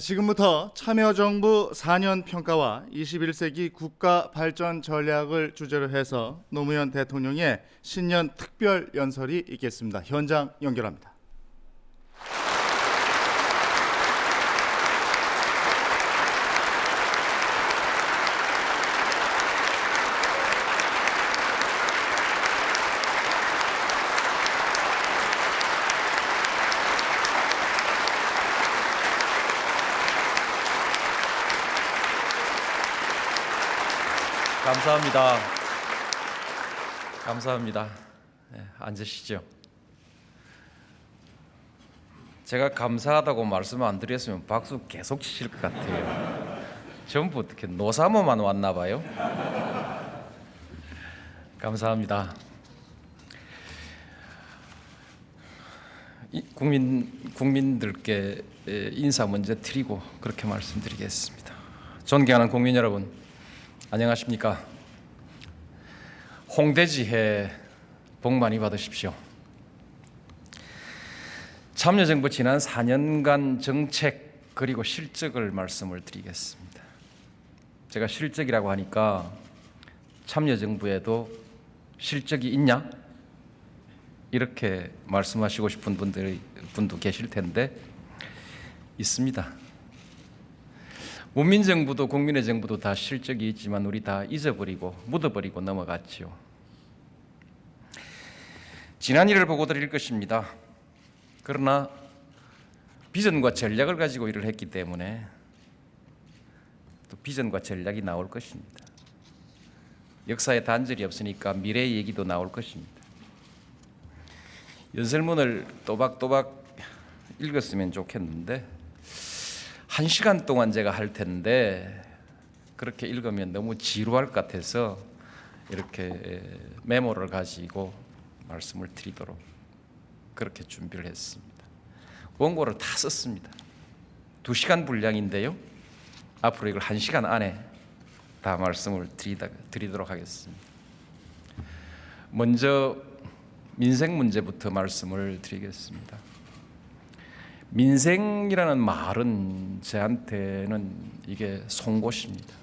지금부터 참여정부 4년 평가와 21세기 국가 발전 전략을 주제로 해서 노무현 대통령의 신년 특별 연설이 있겠습니다. 현장 연결합니다. 감사합니다. 감사합니다. 네, 앉으시죠. 제가 감사하다고 말씀 안 드렸으면 박수 계속 치실 것 같아요. 전부 어떻게 노사모만 왔나 봐요. 감사합니다. 국민들께 인사 먼저 드리고 그렇게 말씀드리겠습니다. 존경하는 국민 여러분, 안녕하십니까? 홍대지회 복 많이 받으십시오. 참여정부 지난 4년간 정책 그리고 실적을 말씀을 드리겠습니다. 제가 실적이라고 하니까 참여정부에도 실적이 있냐? 이렇게 말씀하시고 싶은 분도 계실 텐데 있습니다. 문민정부도 국민의 정부도 다 실적이 있지만 우리 다 잊어버리고 묻어버리고 넘어갔지요. 지난 일을 보고 드릴 것입니다. 그러나 비전과 전략을 가지고 일을 했기 때문에 또 비전과 전략이 나올 것입니다. 역사에 단절이 없으니까 미래의 얘기도 나올 것입니다. 연설문을 또박또박 읽었으면 좋겠는데 1시간 동안 제가 할 텐데 그렇게 읽으면 너무 지루할 것 같아서 이렇게 메모를 가지고 말씀을 드리도록 그렇게 준비를 했습니다. 원고를 다 썼습니다. 2시간 분량인데요. 앞으로 이걸 1시간 안에 다 말씀을 드리도록 하겠습니다. 먼저 민생 문제부터 말씀을 드리겠습니다. 민생이라는 말은 저한테는 이게 송곳입니다.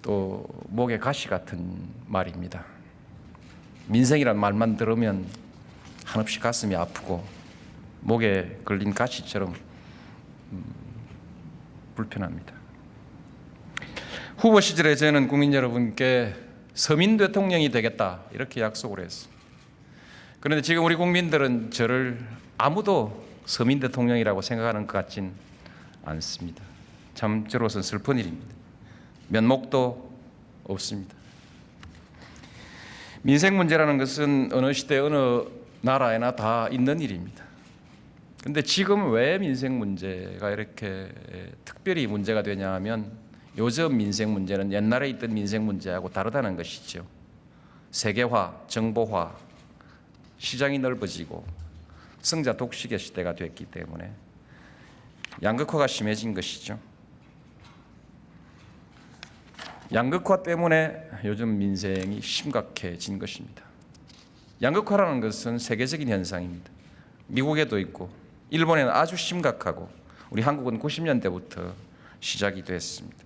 또 목에 가시 같은 말입니다. 민생이라는 말만 들으면 한없이 가슴이 아프고 목에 걸린 가시처럼 불편합니다. 후보 시절에 저는 국민 여러분께 서민 대통령이 되겠다 이렇게 약속을 했습니다. 그런데 지금 우리 국민들은 저를 아무도 서민 대통령이라고 생각하는 것 같진 않습니다. 참 저로서는 슬픈 일입니다. 면목도 없습니다. 민생 문제라는 것은 어느 시대 어느 나라에나 다 있는 일입니다. 그런데 지금 왜 민생 문제가 이렇게 특별히 문제가 되냐 하면 요즘 민생 문제는 옛날에 있던 민생 문제하고 다르다는 것이죠. 세계화, 정보화, 시장이 넓어지고 승자 독식의 시대가 됐기 때문에 양극화가 심해진 것이죠. 양극화 때문에 요즘 민생이 심각해진 것입니다. 양극화라는 것은 세계적인 현상입니다. 미국에도 있고 일본에는 아주 심각하고 우리 한국은 90년대부터 시작이 됐습니다.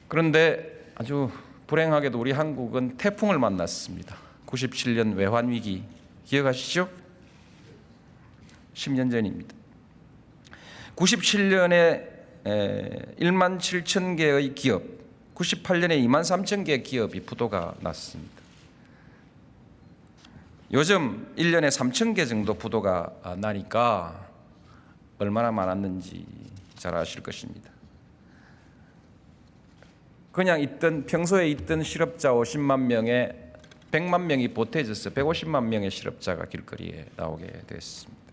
그런데 아주 불행하게도 우리 한국은 태풍을 만났습니다. 97년 외환위기 기억하시죠? 10년 전입니다. 97년에 1만 7천 개의 기업, 98년에 2만 3천 개의 기업이 부도가 났습니다. 요즘 1년에 3천 개 정도 부도가 나니까 얼마나 많았는지 잘 아실 것입니다. 그냥 평소에 있던 실업자 50만 명에 100만 명이 보태져서 150만 명의 실업자가 길거리에 나오게 됐습니다.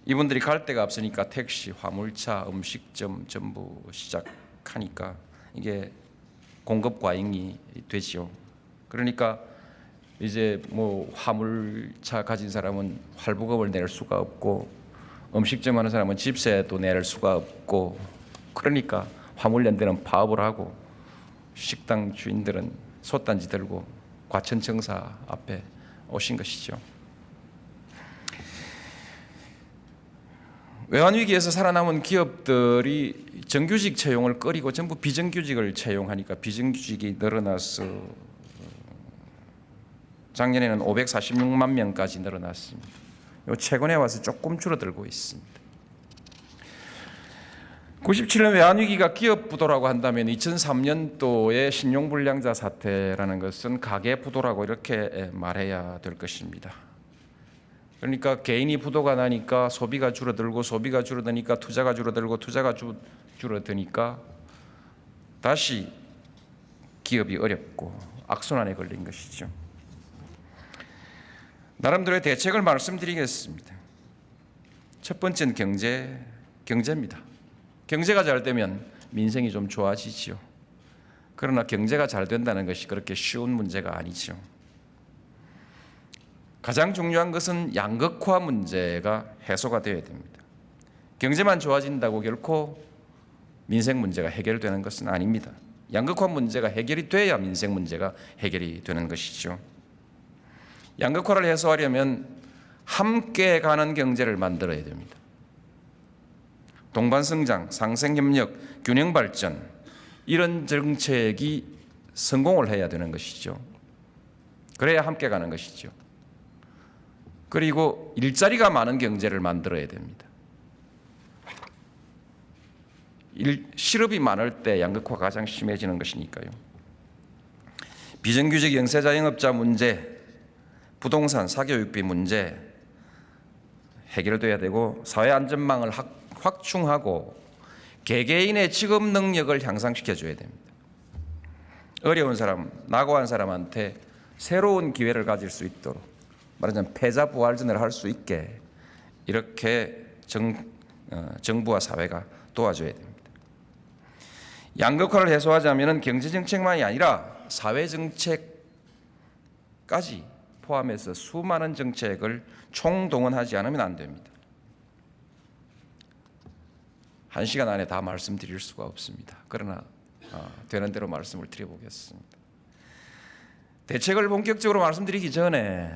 이분들이 갈 데가 없으니까 택시, 화물차, 음식점 전부 시작하니까 이게 공급 과잉이 되죠. 그러니까 이제 뭐 화물차 가진 사람은 할부금을 낼 수가 없고 음식점 하는 사람은 집세도 낼 수가 없고 그러니까 화물연대는 파업을 하고 식당 주인들은 솥단지 들고 과천청사 앞에 오신 것이죠. 외환위기에서 살아남은 기업들이 정규직 채용을 꺼리고 전부 비정규직을 채용하니까 비정규직이 늘어나서 작년에는 546만 명까지 늘어났습니다. 최근에 와서 조금 줄어들고 있습니다. 97년 외환위기가 기업 부도라고 한다면 2003년도의 신용불량자 사태라는 것은 가계 부도라고 이렇게 말해야 될 것입니다. 그러니까 개인이 부도가 나니까 소비가 줄어들고 소비가 줄어드니까 투자가 줄어들고 투자가 줄어드니까 다시 기업이 어렵고 악순환에 걸린 것이죠. 나름대로의 대책을 말씀드리겠습니다. 첫 번째는 경제입니다. 경제가 잘 되면 민생이 좀 좋아지지요. 그러나 경제가 잘 된다는 것이 그렇게 쉬운 문제가 아니죠. 가장 중요한 것은 양극화 문제가 해소가 되어야 됩니다. 경제만 좋아진다고 결코 민생 문제가 해결되는 것은 아닙니다. 양극화 문제가 해결이 돼야 민생 문제가 해결이 되는 것이죠. 양극화를 해소하려면 함께 가는 경제를 만들어야 됩니다. 동반성장, 상생협력, 균형발전 이런 정책이 성공을 해야 되는 것이죠. 그래야 함께 가는 것이죠. 그리고 일자리가 많은 경제를 만들어야 됩니다. 실업이 많을 때 양극화가 가장 심해지는 것이니까요. 비정규직 영세자영업자 문제, 부동산, 사교육비 문제 해결돼야 되고 사회안전망을 확충하고 개개인의 직업 능력을 향상시켜줘야 됩니다. 어려운 사람, 낙오한 사람한테 새로운 기회를 가질 수 있도록 말하자면 패자부활전을 할 수 있게 이렇게 정부와 사회가 도와줘야 됩니다. 양극화를 해소하자면 경제정책만이 아니라 사회정책까지 포함해서 수많은 정책을 총동원하지 않으면 안 됩니다. 1시간 안에 다 말씀드릴 수가 없습니다. 그러나 되는 대로 말씀을 드려보겠습니다. 대책을 본격적으로 말씀드리기 전에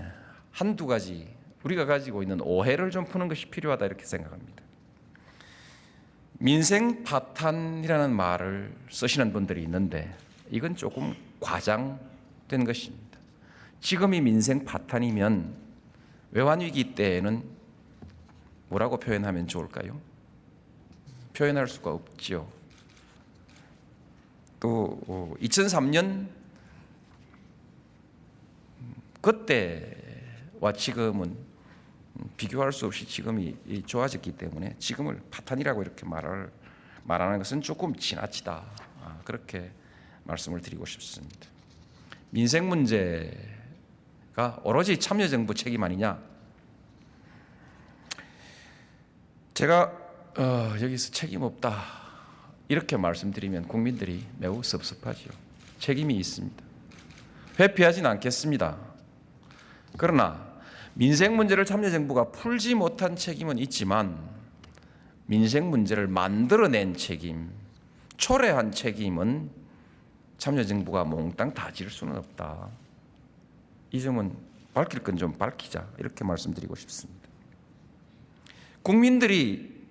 한두 가지 우리가 가지고 있는 오해를 좀 푸는 것이 필요하다 이렇게 생각합니다. 민생 파탄이라는 말을 쓰시는 분들이 있는데 이건 조금 과장된 것입니다. 지금이 민생 파탄이면 외환위기 때에는 뭐라고 표현하면 좋을까요? 표현할 수가 없지요. 또 2003년 그때와 지금은 비교할 수 없이 지금이 좋아졌기 때문에 지금을 파탄이라고 이렇게 말하는 것은 조금 지나치다. 그렇게 말씀을 드리고 싶습니다. 민생 문제가 오로지 참여정부 책임 아니냐? 제가 여기서 책임 없다 이렇게 말씀드리면 국민들이 매우 섭섭하지요. 책임이 있습니다. 회피하진 않겠습니다. 그러나 민생 문제를 참여정부가 풀지 못한 책임은 있지만 민생 문제를 만들어낸 책임, 초래한 책임은 참여정부가 몽땅 다 질 수는 없다. 이 점은 밝힐 건 좀 밝히자 이렇게 말씀드리고 싶습니다. 국민들이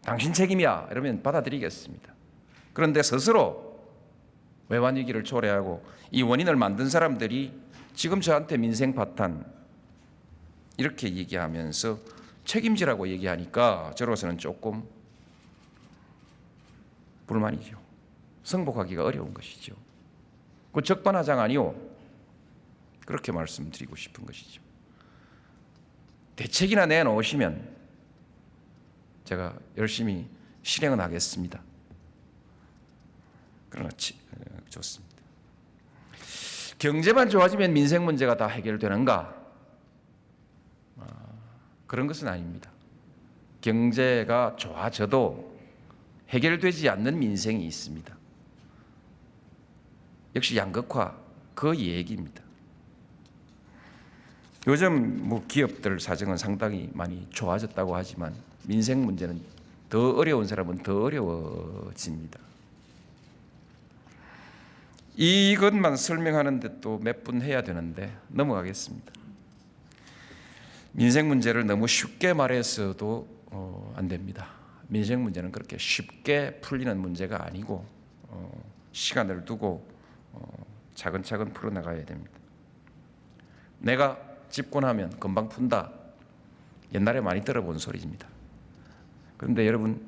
당신 책임이야 이러면 받아들이겠습니다. 그런데 스스로 외환위기를 초래하고 이 원인을 만든 사람들이 지금 저한테 민생 파탄 이렇게 얘기하면서 책임지라고 얘기하니까 저로서는 조금 불만이죠. 승복하기가 어려운 것이죠. 그 적반하장 아니오. 그렇게 말씀드리고 싶은 것이죠. 대책이나 내놓으시면 제가 열심히 실행은 하겠습니다. 그러나 좋습니다. 경제만 좋아지면 민생 문제가 다 해결되는가? 그런 것은 아닙니다. 경제가 좋아져도 해결되지 않는 민생이 있습니다. 역시 양극화 그 얘기입니다. 요즘 기업들 사정은 상당히 많이 좋아졌다고 하지만 민생 문제는 더 어려운 사람은 더 어려워집니다. 이것만 설명하는데 또 몇 분 해야 되는데 넘어가겠습니다. 민생 문제를 너무 쉽게 말해서도 안 됩니다. 민생 문제는 그렇게 쉽게 풀리는 문제가 아니고 시간을 두고 차근차근 풀어나가야 됩니다. 내가 집권하면 금방 푼다. 옛날에 많이 들어본 소리입니다. 그런데 여러분,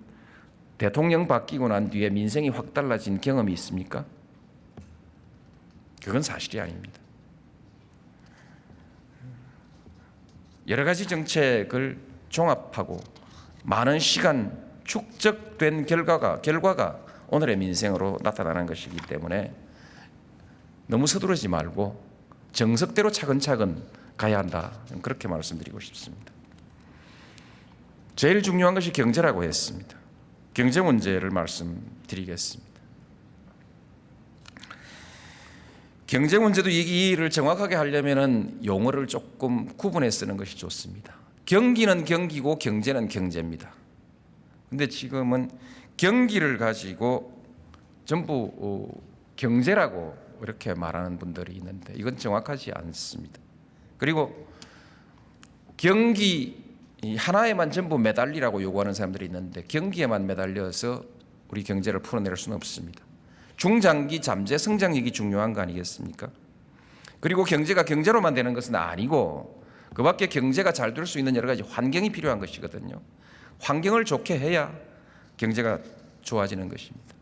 대통령 바뀌고 난 뒤에 민생이 확 달라진 경험이 있습니까? 그건 사실이 아닙니다. 여러 가지 정책을 종합하고 많은 시간 축적된 결과가 오늘의 민생으로 나타나는 것이기 때문에 너무 서두르지 말고 정석대로 차근차근 가야 한다. 그렇게 말씀드리고 싶습니다. 제일 중요한 것이 경제라고 했습니다. 경제 문제를 말씀드리겠습니다. 경제 문제도 얘기를 정확하게 하려면 용어를 조금 구분해 쓰는 것이 좋습니다. 경기는 경기고 경제는 경제입니다. 근데 지금은 경기를 가지고 전부 경제라고 이렇게 말하는 분들이 있는데 이건 정확하지 않습니다. 그리고 경기 하나에만 전부 매달리라고 요구하는 사람들이 있는데 경기에만 매달려서 우리 경제를 풀어낼 수는 없습니다. 중장기 잠재 성장력이 중요한 거 아니겠습니까? 그리고 경제가 경제로만 되는 것은 아니고 그 밖에 경제가 잘 될 수 있는 여러 가지 환경이 필요한 것이거든요. 환경을 좋게 해야 경제가 좋아지는 것입니다.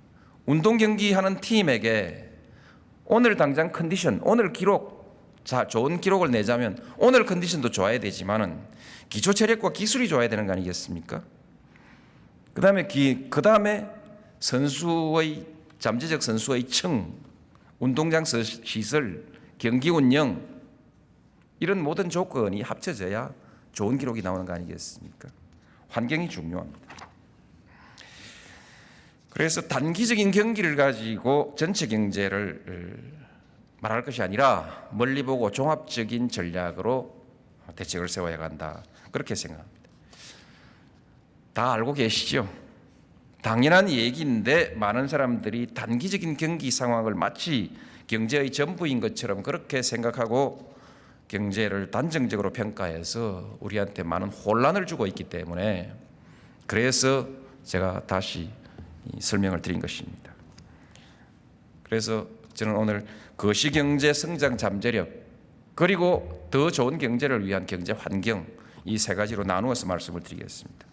운동 경기 하는 팀에게 오늘 당장 컨디션, 오늘 기록, 좋은 기록을 내자면 오늘 컨디션도 좋아야 되지만은 기초 체력과 기술이 좋아야 되는 거 아니겠습니까? 그다음에 선수의 잠재적 선수의 층, 운동장 시설, 경기 운영 이런 모든 조건이 합쳐져야 좋은 기록이 나오는 거 아니겠습니까? 환경이 중요합니다. 그래서 단기적인 경기를 가지고 전체 경제를 말할 것이 아니라 멀리 보고 종합적인 전략으로 대책을 세워야 한다. 그렇게 생각합니다. 다 알고 계시죠? 당연한 얘기인데 많은 사람들이 단기적인 경기 상황을 마치 경제의 전부인 것처럼 그렇게 생각하고 경제를 단정적으로 평가해서 우리한테 많은 혼란을 주고 있기 때문에 그래서 제가 다시 설명을 드린 것입니다. 그래서 저는 오늘 거시경제 성장 잠재력 그리고 더 좋은 경제를 위한 경제 환경 이 세 가지로 나누어서 말씀을 드리겠습니다.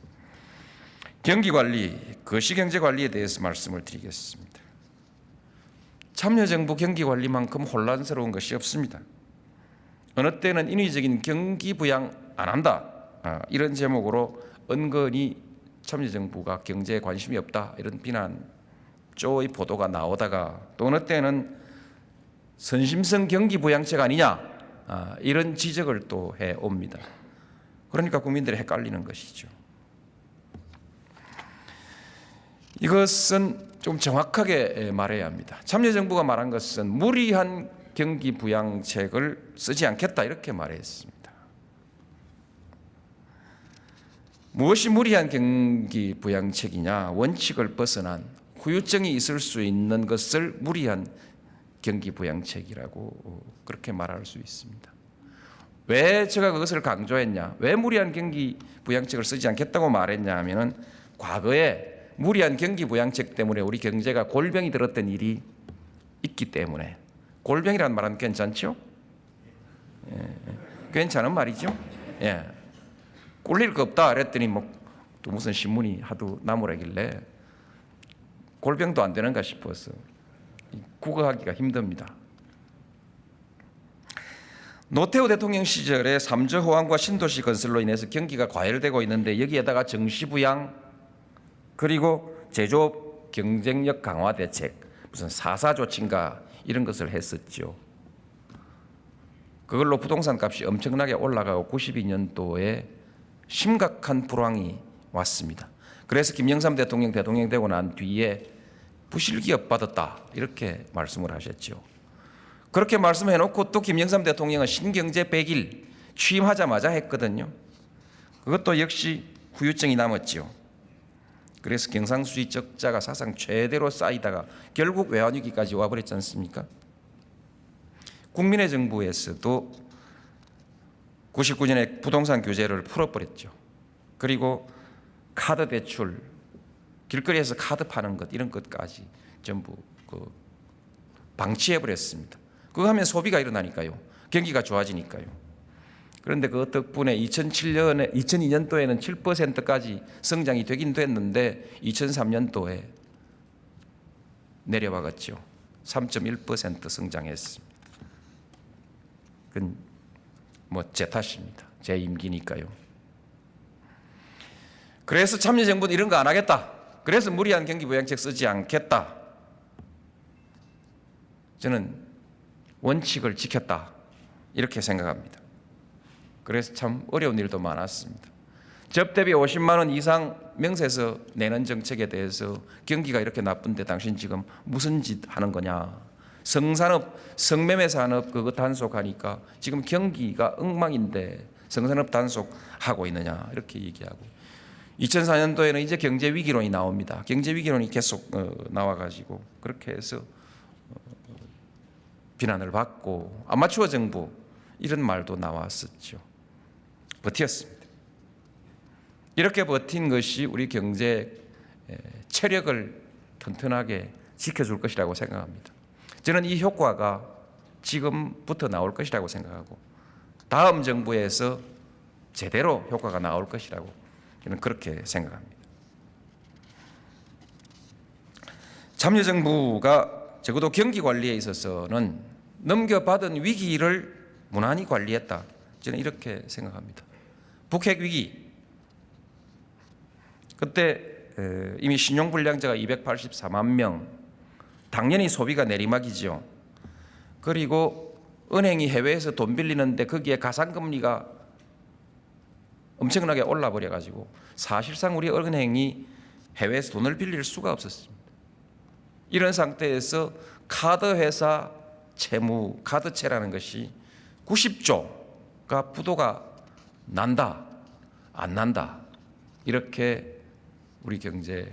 경기관리, 거시경제관리에 대해서 말씀을 드리겠습니다. 참여정부 경기관리만큼 혼란스러운 것이 없습니다. 어느 때는 인위적인 경기부양 안 한다 이런 제목으로 은근히 참여정부가 경제에 관심이 없다 이런 비난 쪼의 보도가 나오다가 또 어느 때는 선심성 경기부양책 아니냐 이런 지적을 또 해옵니다. 그러니까 국민들이 헷갈리는 것이죠. 이것은 좀 정확하게 말해야 합니다. 참여정부가 말한 것은 무리한 경기부양책을 쓰지 않겠다 이렇게 말했습니다. 무엇이 무리한 경기부양책이냐? 원칙을 벗어난 후유증이 있을 수 있는 것을 무리한 경기부양책이라고 그렇게 말할 수 있습니다. 왜 제가 그것을 강조했냐? 왜 무리한 경기부양책을 쓰지 않겠다고 말했냐 하면은 과거에 무리한 경기부양책 때문에 우리 경제가 골병이 들었던 일이 있기 때문에 골병이라는 말은 괜찮죠? 괜찮은 말이죠? 예. 꿀릴 거 없다 그랬더니 또 무슨 신문이 하도 나무라길래 골병도 안 되는가 싶어서 국어하기가 힘듭니다. 노태우 대통령 시절에 삼저 호황과 신도시 건설로 인해서 경기가 과열되고 있는데 여기에다가 정시부양 그리고 제조업 경쟁력 강화 대책 무슨 4.4 조치인가 이런 것을 했었죠. 그걸로 부동산 값이 엄청나게 올라가고 92년도에 심각한 불황이 왔습니다. 그래서 김영삼 대통령 되고 난 뒤에 부실기업 받았다 이렇게 말씀을 하셨죠. 그렇게 말씀해놓고 또 김영삼 대통령은 신경제 100일 취임하자마자 했거든요. 그것도 역시 후유증이 남았죠. 그래서 경상수지 적자가 사상 최대로 쌓이다가 결국 외환위기까지 와버렸지 않습니까? 국민의 정부에서도 99년에 부동산 규제를 풀어버렸죠. 그리고 카드 대출, 길거리에서 카드 파는 것 이런 것까지 전부 방치해 버렸습니다. 그거 하면 소비가 일어나니까요. 경기가 좋아지니까요. 그런데 그 덕분에 2002년도에는 7%까지 성장이 되긴 됐는데 2003년도에 내려와갔죠. 3.1% 성장했습니다. 그건 뭐 제 탓입니다. 제 임기니까요. 그래서 참여정부는 이런 거 안 하겠다. 그래서 무리한 경기부양책 쓰지 않겠다. 저는 원칙을 지켰다. 이렇게 생각합니다. 그래서 참 어려운 일도 많았습니다. 접대비 50만 원 이상 명세서 내는 정책에 대해서 경기가 이렇게 나쁜데 당신 지금 무슨 짓 하는 거냐. 성산업, 성매매 산업 그거 단속하니까 지금 경기가 엉망인데 성산업 단속하고 있느냐 이렇게 얘기하고 2004년도에는 이제 경제위기론이 나옵니다. 경제위기론이 계속 나와가지고 그렇게 해서 비난을 받고 아마추어 정부 이런 말도 나왔었죠. 버텼습니다. 이렇게 버틴 것이 우리 경제 체력을 튼튼하게 지켜줄 것이라고 생각합니다. 저는 이 효과가 지금부터 나올 것이라고 생각하고 다음 정부에서 제대로 효과가 나올 것이라고 저는 그렇게 생각합니다. 참여정부가 적어도 경기 관리에 있어서는 넘겨받은 위기를 무난히 관리했다. 저는 이렇게 생각합니다. 북핵 위기 그때 이미 신용불량자가 284만 명, 당연히 소비가 내리막이죠. 그리고 은행이 해외에서 돈 빌리는데 거기에 가상금리가 엄청나게 올라버려 가지고 사실상 우리 은행이 해외에서 돈을 빌릴 수가 없었습니다. 이런 상태에서 카드 회사 채무, 카드채라는 것이 90조가 부도가 난다, 안 난다 이렇게 우리 경제에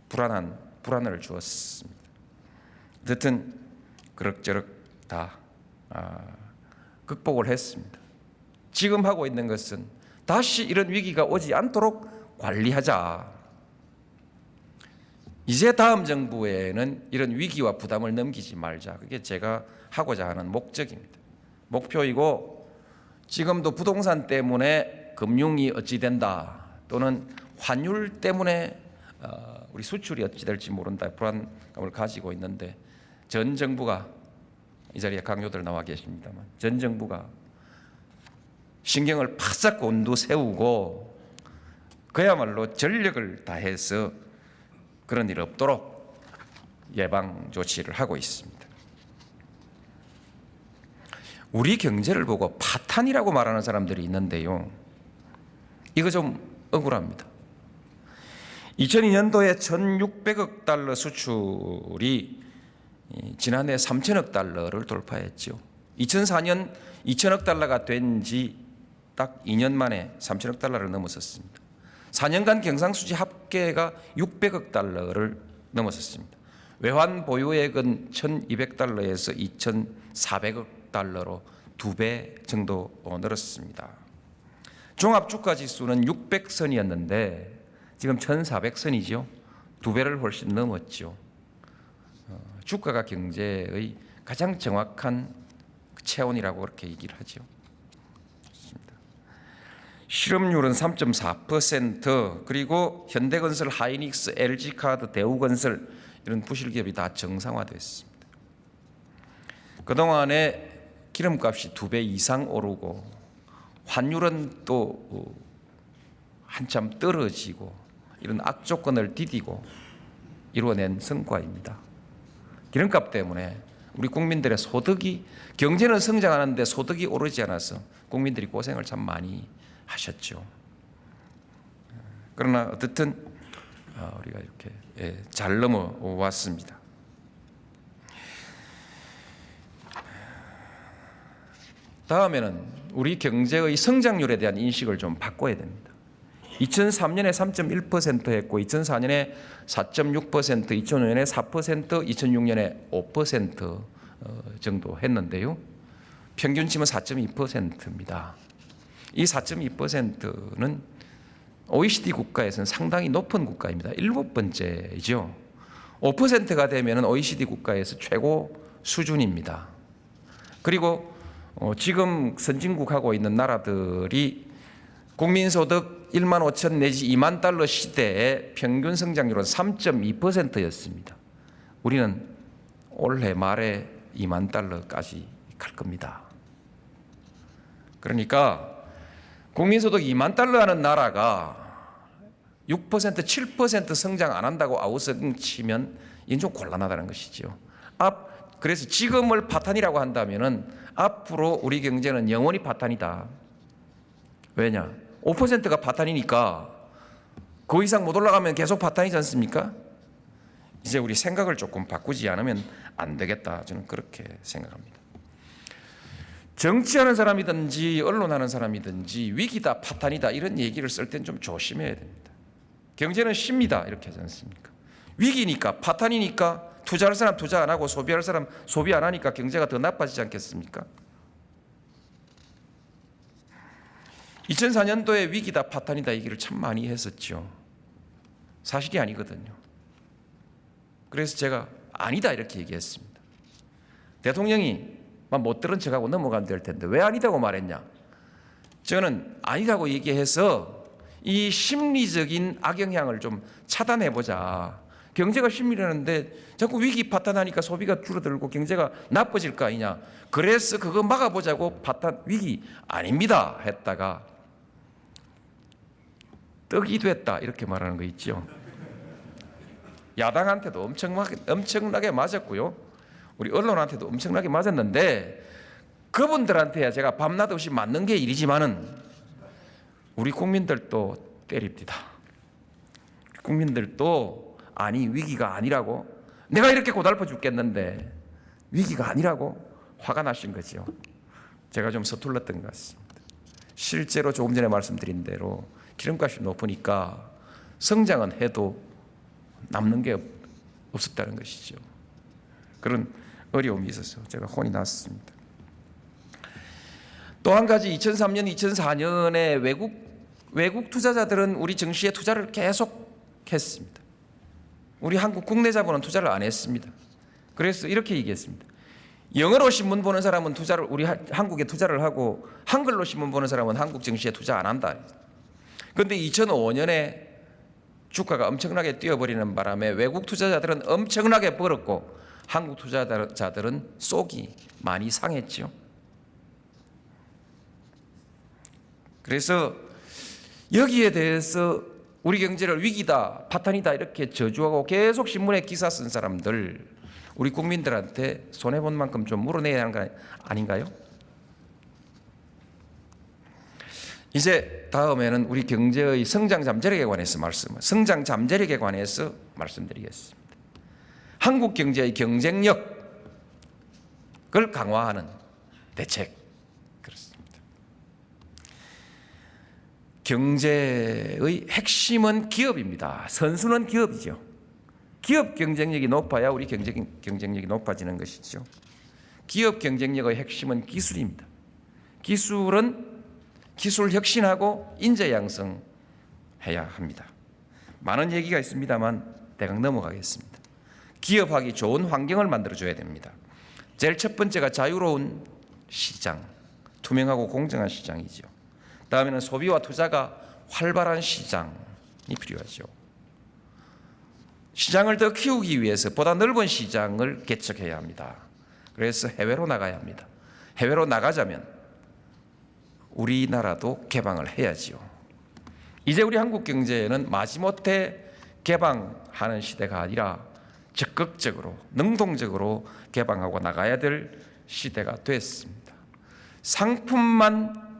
불안을 주었습니다. 어쨌든 그럭저럭 다 극복을 했습니다. 지금 하고 있는 것은 다시 이런 위기가 오지 않도록 관리하자. 이제 다음 정부에는 이런 위기와 부담을 넘기지 말자. 그게 제가 하고자 하는 목적입니다. 목표이고 지금도 부동산 때문에 금융이 어찌 된다 또는 환율 때문에 우리 수출이 어찌 될지 모른다 불안감을 가지고 있는데 전 정부가 이 자리에 강요들 나와 계십니다만 전 정부가 신경을 바싹 곤두세우고 그야말로 전력을 다해서 그런 일 없도록 예방 조치를 하고 있습니다. 우리 경제를 보고 파탄이라고 말하는 사람들이 있는데요. 이거 좀 억울합니다. 2002년도에 1,600억 달러 수출이 지난해 3천억 달러를 돌파했죠. 2004년 2천억 달러가 된 지 딱 2년 만에 3천억 달러를 넘어섰습니다. 4년간 경상수지 합계가 600억 달러를 넘어섰습니다. 외환 보유액은 1,200달러에서 2,400억 달러로 2배 정도 늘었습니다. 종합주가지수는 600선이었는데 지금 1,400선이죠. 2배를 훨씬 넘었죠. 주가가 경제의 가장 정확한 체온이라고 그렇게 얘기를 하죠. 실업률은 3.4% 그리고 현대건설, 하이닉스, LG카드, 대우건설 이런 부실기업이 다 정상화됐습니다. 그동안에 기름값이 2배 이상 오르고 환율은 또 한참 떨어지고 이런 악조건을 디디고 이루어낸 성과입니다. 기름값 때문에 우리 국민들의 소득이 경제는 성장하는데 소득이 오르지 않아서 국민들이 고생을 참 많이 하셨죠. 그러나 어쨌든 우리가 이렇게 잘 넘어왔습니다. 다음에는 우리 경제의 성장률에 대한 인식을 좀 바꿔야 됩니다. 2003년에 3.1% 했고 2004년에 4.6%, 2005년에 4%, 2006년에 5% 정도 했는데요. 평균치면 4.2%입니다. 이 4.2%는 OECD 국가에서는 상당히 높은 국가입니다. 7번째이죠. 5%가 되면 OECD 국가에서 최고 수준입니다. 그리고 지금 선진국하고 있는 나라들이 국민소득 1만 5천 내지 2만 달러 시대의 평균 성장률은 3.2%였습니다. 우리는 올해 말에 2만 달러까지 갈 겁니다. 그러니까 국민소득 2만 달러 하는 나라가 6%, 7% 성장 안 한다고 아우성치면 이건 좀 곤란하다는 것이죠. 그래서 지금을 파탄이라고 한다면은 앞으로 우리 경제는 영원히 파탄이다. 왜냐? 5%가 파탄이니까 그 이상 못 올라가면 계속 파탄이지 않습니까? 이제 우리 생각을 조금 바꾸지 않으면 안 되겠다. 저는 그렇게 생각합니다. 정치하는 사람이든지 언론하는 사람이든지 위기다, 파탄이다 이런 얘기를 쓸 땐 좀 조심해야 됩니다. 경제는 쉽니다. 이렇게 하지 않습니까? 위기니까, 파탄이니까 투자할 사람 투자 안 하고 소비할 사람 소비 안 하니까 경제가 더 나빠지지 않겠습니까? 2004년도에 위기다, 파탄이다 얘기를 참 많이 했었죠. 사실이 아니거든요. 그래서 제가 아니다 이렇게 얘기했습니다. 대통령이 못 들은 척하고 넘어가면 될 텐데 왜 아니다고 말했냐? 저는 아니다고 얘기해서 이 심리적인 악영향을 좀 차단해보자. 경제가 심리라는데 자꾸 위기 파탄하니까 소비가 줄어들고 경제가 나빠질 거 아니냐. 그래서 그거 막아보자고 파탄 위기 아닙니다 했다가 떡이 됐다 이렇게 말하는 거 있죠. 야당한테도 엄청나게 맞았고요. 우리 언론한테도 엄청나게 맞았는데 그분들한테야 제가 밤낮 없이 맞는 게 일이지만은 우리 국민들도 때립니다. 국민들도 아니 위기가 아니라고 내가 이렇게 고달퍼 죽겠는데 위기가 아니라고 화가 나신 거죠. 제가 좀 서툴렀던 것 같습니다. 실제로 조금 전에 말씀드린 대로 기름값이 높으니까 성장은 해도 남는 게 없었다는 것이죠. 그런 어려움이 있어서 제가 혼이 났습니다. 또 한 가지 2003년, 2004년에 외국 투자자들은 우리 증시에 투자를 계속 했습니다. 우리 한국 국내 자본은 투자를 안 했습니다. 그래서 이렇게 얘기했습니다. 영어로 신문 보는 사람은 우리 한국에 투자를 하고 한글로 신문 보는 사람은 한국 증시에 투자 안 한다. 그런데 2005년에 주가가 엄청나게 뛰어버리는 바람에 외국 투자자들은 엄청나게 벌었고 한국 투자자들은 속이 많이 상했죠. 그래서 여기에 대해서 우리 경제를 위기다, 파탄이다 이렇게 저주하고 계속 신문에 기사 쓴 사람들 우리 국민들한테 손해본 만큼 좀 물어내야 하는 거 아닌가요? 이제 다음에는 우리 경제의 성장 잠재력에 관해서 말씀드리겠습니다. 한국 경제의 경쟁력을 강화하는 대책 그렇습니다. 경제의 핵심은 기업입니다. 선수는 기업이죠. 기업 경쟁력이 높아야 우리 경쟁력이 높아지는 것이죠. 기업 경쟁력의 핵심은 기술입니다. 기술 혁신하고 인재 양성해야 합니다. 많은 얘기가 있습니다만 대강 넘어가겠습니다. 기업하기 좋은 환경을 만들어줘야 됩니다. 제일 첫 번째가 자유로운 시장, 투명하고 공정한 시장이죠. 다음에는 소비와 투자가 활발한 시장이 필요하죠. 시장을 더 키우기 위해서 보다 넓은 시장을 개척해야 합니다. 그래서 해외로 나가야 합니다. 해외로 나가자면 우리나라도 개방을 해야지요. 이제 우리 한국 경제는 마지못해 개방하는 시대가 아니라 적극적으로 능동적으로 개방하고 나가야 될 시대가 됐습니다. 상품에만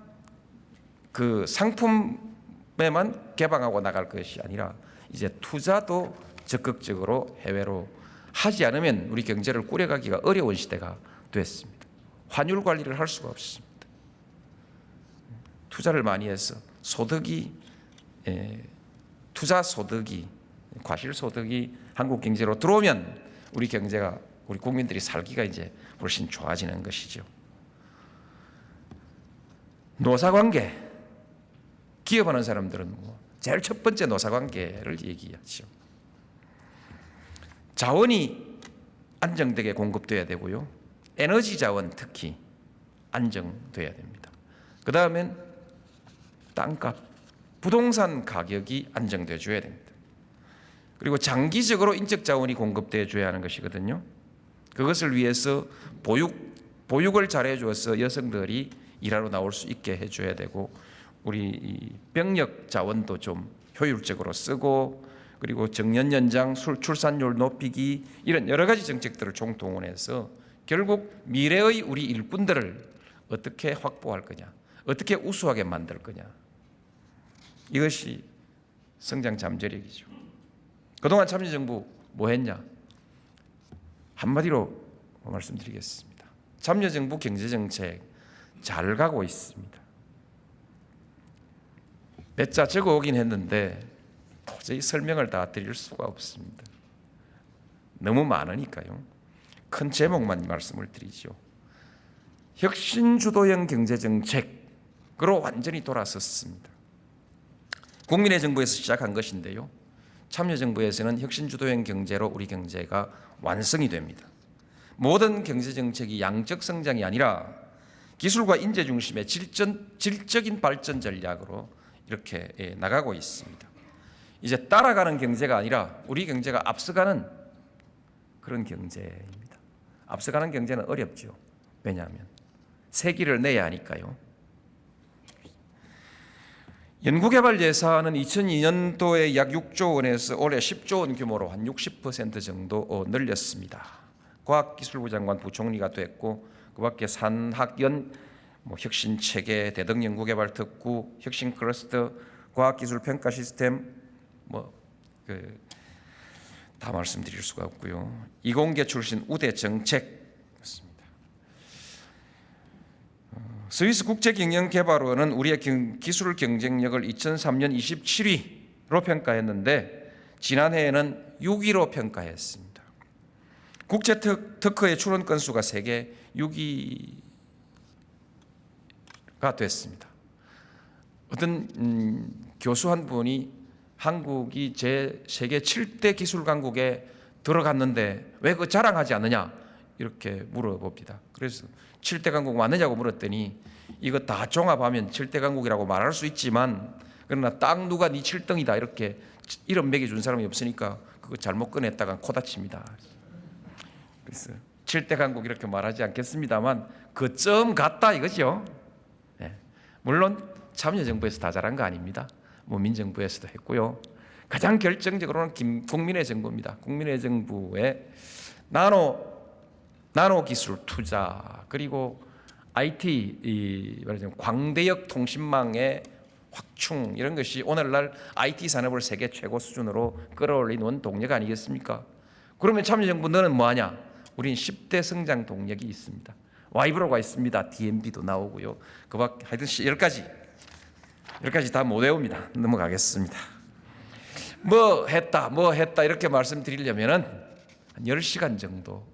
개방하고 나갈 것이 아니라 이제 투자도 적극적으로 해외로 하지 않으면 우리 경제를 꾸려가기가 어려운 시대가 됐습니다. 환율 관리를 할 수가 없습니다. 투자를 많이 해서 투자 소득이 과실 소득이 한국 경제로 들어오면 우리 경제가 우리 국민들이 살기가 이제 훨씬 좋아지는 것이죠. 노사관계 기업하는 사람들은 제일 첫 번째 노사관계를 얘기하죠. 자원이 안정되게 공급돼야 되고요. 에너지 자원 특히 안정돼야 됩니다. 그 다음엔 땅값, 부동산 가격이 안정돼 줘야 됩니다. 그리고 장기적으로 인적 자원이 공급돼 줘야 하는 것이거든요. 그것을 위해서 보육을 잘해 주어서 여성들이 일하러 나올 수 있게 해줘야 되고, 우리 병력 자원도 좀 효율적으로 쓰고, 그리고 정년 연장, 출산율 높이기, 이런 여러 가지 정책들을 총동원해서 결국 미래의 우리 일꾼들을 어떻게 확보할 거냐, 어떻게 우수하게 만들 거냐, 이것이 성장 잠재력이죠. 그동안 참여정부 뭐 했냐? 한마디로 말씀드리겠습니다. 참여정부 경제정책 잘 가고 있습니다. 몇 자 적어오긴 했는데 도저히 설명을 다 드릴 수가 없습니다. 너무 많으니까요. 큰 제목만 말씀을 드리죠. 혁신주도형 경제정책으로 완전히 돌아섰습니다. 국민의 정부에서 시작한 것인데요. 참여정부에서는 혁신주도형 경제로 우리 경제가 완성이 됩니다. 모든 경제정책이 양적 성장이 아니라 기술과 인재 중심의 질적인 발전 전략으로 이렇게 나가고 있습니다. 이제 따라가는 경제가 아니라 우리 경제가 앞서가는 그런 경제입니다. 앞서가는 경제는 어렵죠. 왜냐하면 세기를 내야 하니까요. 연구개발 예산은 2002년도에 약 6조 원에서 올해 10조 원 규모로 한 60% 정도 늘렸습니다. 과학기술부 장관 부총리가 됐고, 그밖에 산학연, 혁신체계, 대덕연구개발 특구, 혁신클러스터, 과학기술평가 시스템, 다 말씀드릴 수가 없고요. 이공계 출신 우대 정책, 스위스 국제경영개발원은 우리의 기술 경쟁력을 2003년 27위로 평가했는데 지난해에는 6위로 평가했습니다. 국제 특허의 출원 건수가 세계 6위가 됐습니다. 어떤 교수 한 분이 한국이 세계 7대 기술 강국에 들어갔는데 왜 그 자랑하지 않느냐 이렇게 물어봅니다. 그래서 7대 강국 맞느냐고 물었더니 이거 다 종합하면 7대 강국이라고 말할 수 있지만, 그러나 딱 누가 네 7등이다 이렇게 이름 매겨준 사람이 없으니까 그거 잘못 꺼냈다가 코다칩니다. 그래서 7대 강국 이렇게 말하지 않겠습니다만 그 점 같다 이거죠. 네. 물론 참여정부에서 다 잘한 거 아닙니다. 민정부에서도 했고요. 가장 결정적으로는 국민의 정부입니다. 국민의 정부의 나노 기술 투자, 그리고 IT, 말하자면 광대역 통신망의 확충, 이런 것이 오늘날 IT 산업을 세계 최고 수준으로 끌어올리는 동력 아니겠습니까? 그러면 참여정부 너는 뭐하냐? 우린 10대 성장 동력이 있습니다. 와이브로가 있습니다. DMB도 나오고요. 그밖에 하여튼 10가지 다 못 외웁니다. 넘어가겠습니다. 뭐 했다 이렇게 말씀드리려면은 한 10시간 정도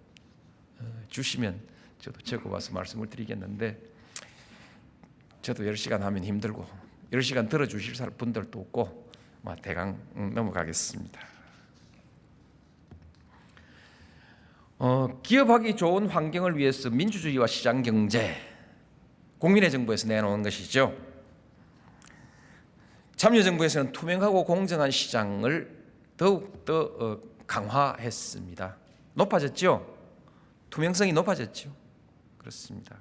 주시면 저도 적어와서 말씀을 드리겠는데, 저도 10시간 하면 힘들고 10시간 들어주실 분들도 없고 대강 넘어가겠습니다. 기업하기 좋은 환경을 위해서 민주주의와 시장경제, 국민의 정부에서 내놓은 것이죠. 참여정부에서는 투명하고 공정한 시장을 더욱더 강화했습니다. 높아졌죠? 투명성이 높아졌죠. 그렇습니다.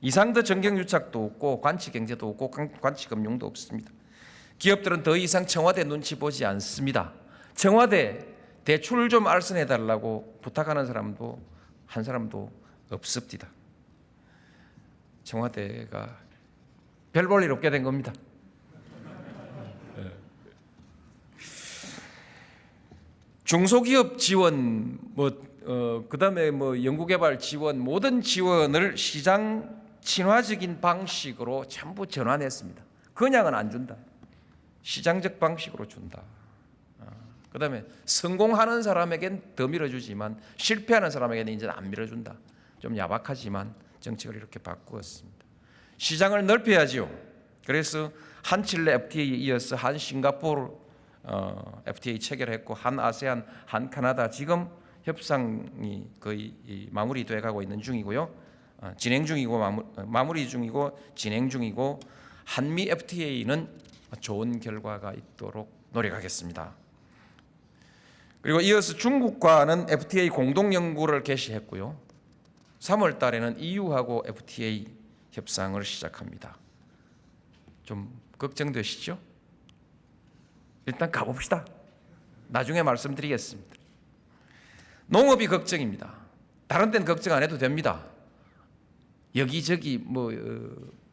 이상더 정경유착도 없고 관치경제도 없고 관치금융도 없습니다. 기업들은 더 이상 청와대 눈치 보지 않습니다. 청와대 대출 좀 알선해달라고 부탁하는 사람도 한 사람도 없습니다. 청와대가 별 볼 일 없게 된 겁니다. 중소기업 지원, 그다음에 연구개발 지원, 모든 지원을 시장 친화적인 방식으로 전부 전환했습니다. 그냥은 안 준다. 시장적 방식으로 준다. 그다음에 성공하는 사람에겐 더 밀어주지만 실패하는 사람에게는 이제 안 밀어준다. 좀 야박하지만 정책을 이렇게 바꾸었습니다. 시장을 넓혀야지요. 그래서 한칠레 FTA에 이어서 한 싱가포르 FTA 체결했고 한 아세안, 한 카나다 지금 협상이 거의 마무리돼 가고 있는 중이고요. 진행 중이고 마무리 중이고 진행 중이고 한미 FTA는 좋은 결과가 있도록 노력하겠습니다. 그리고 이어서 중국과는 FTA 공동 연구를 개시했고요. 3월 달에는 EU하고 FTA 협상을 시작합니다. 좀 걱정되시죠? 일단 가봅시다. 나중에 말씀드리겠습니다. 농업이 걱정입니다. 다른 데는 걱정 안 해도 됩니다. 여기저기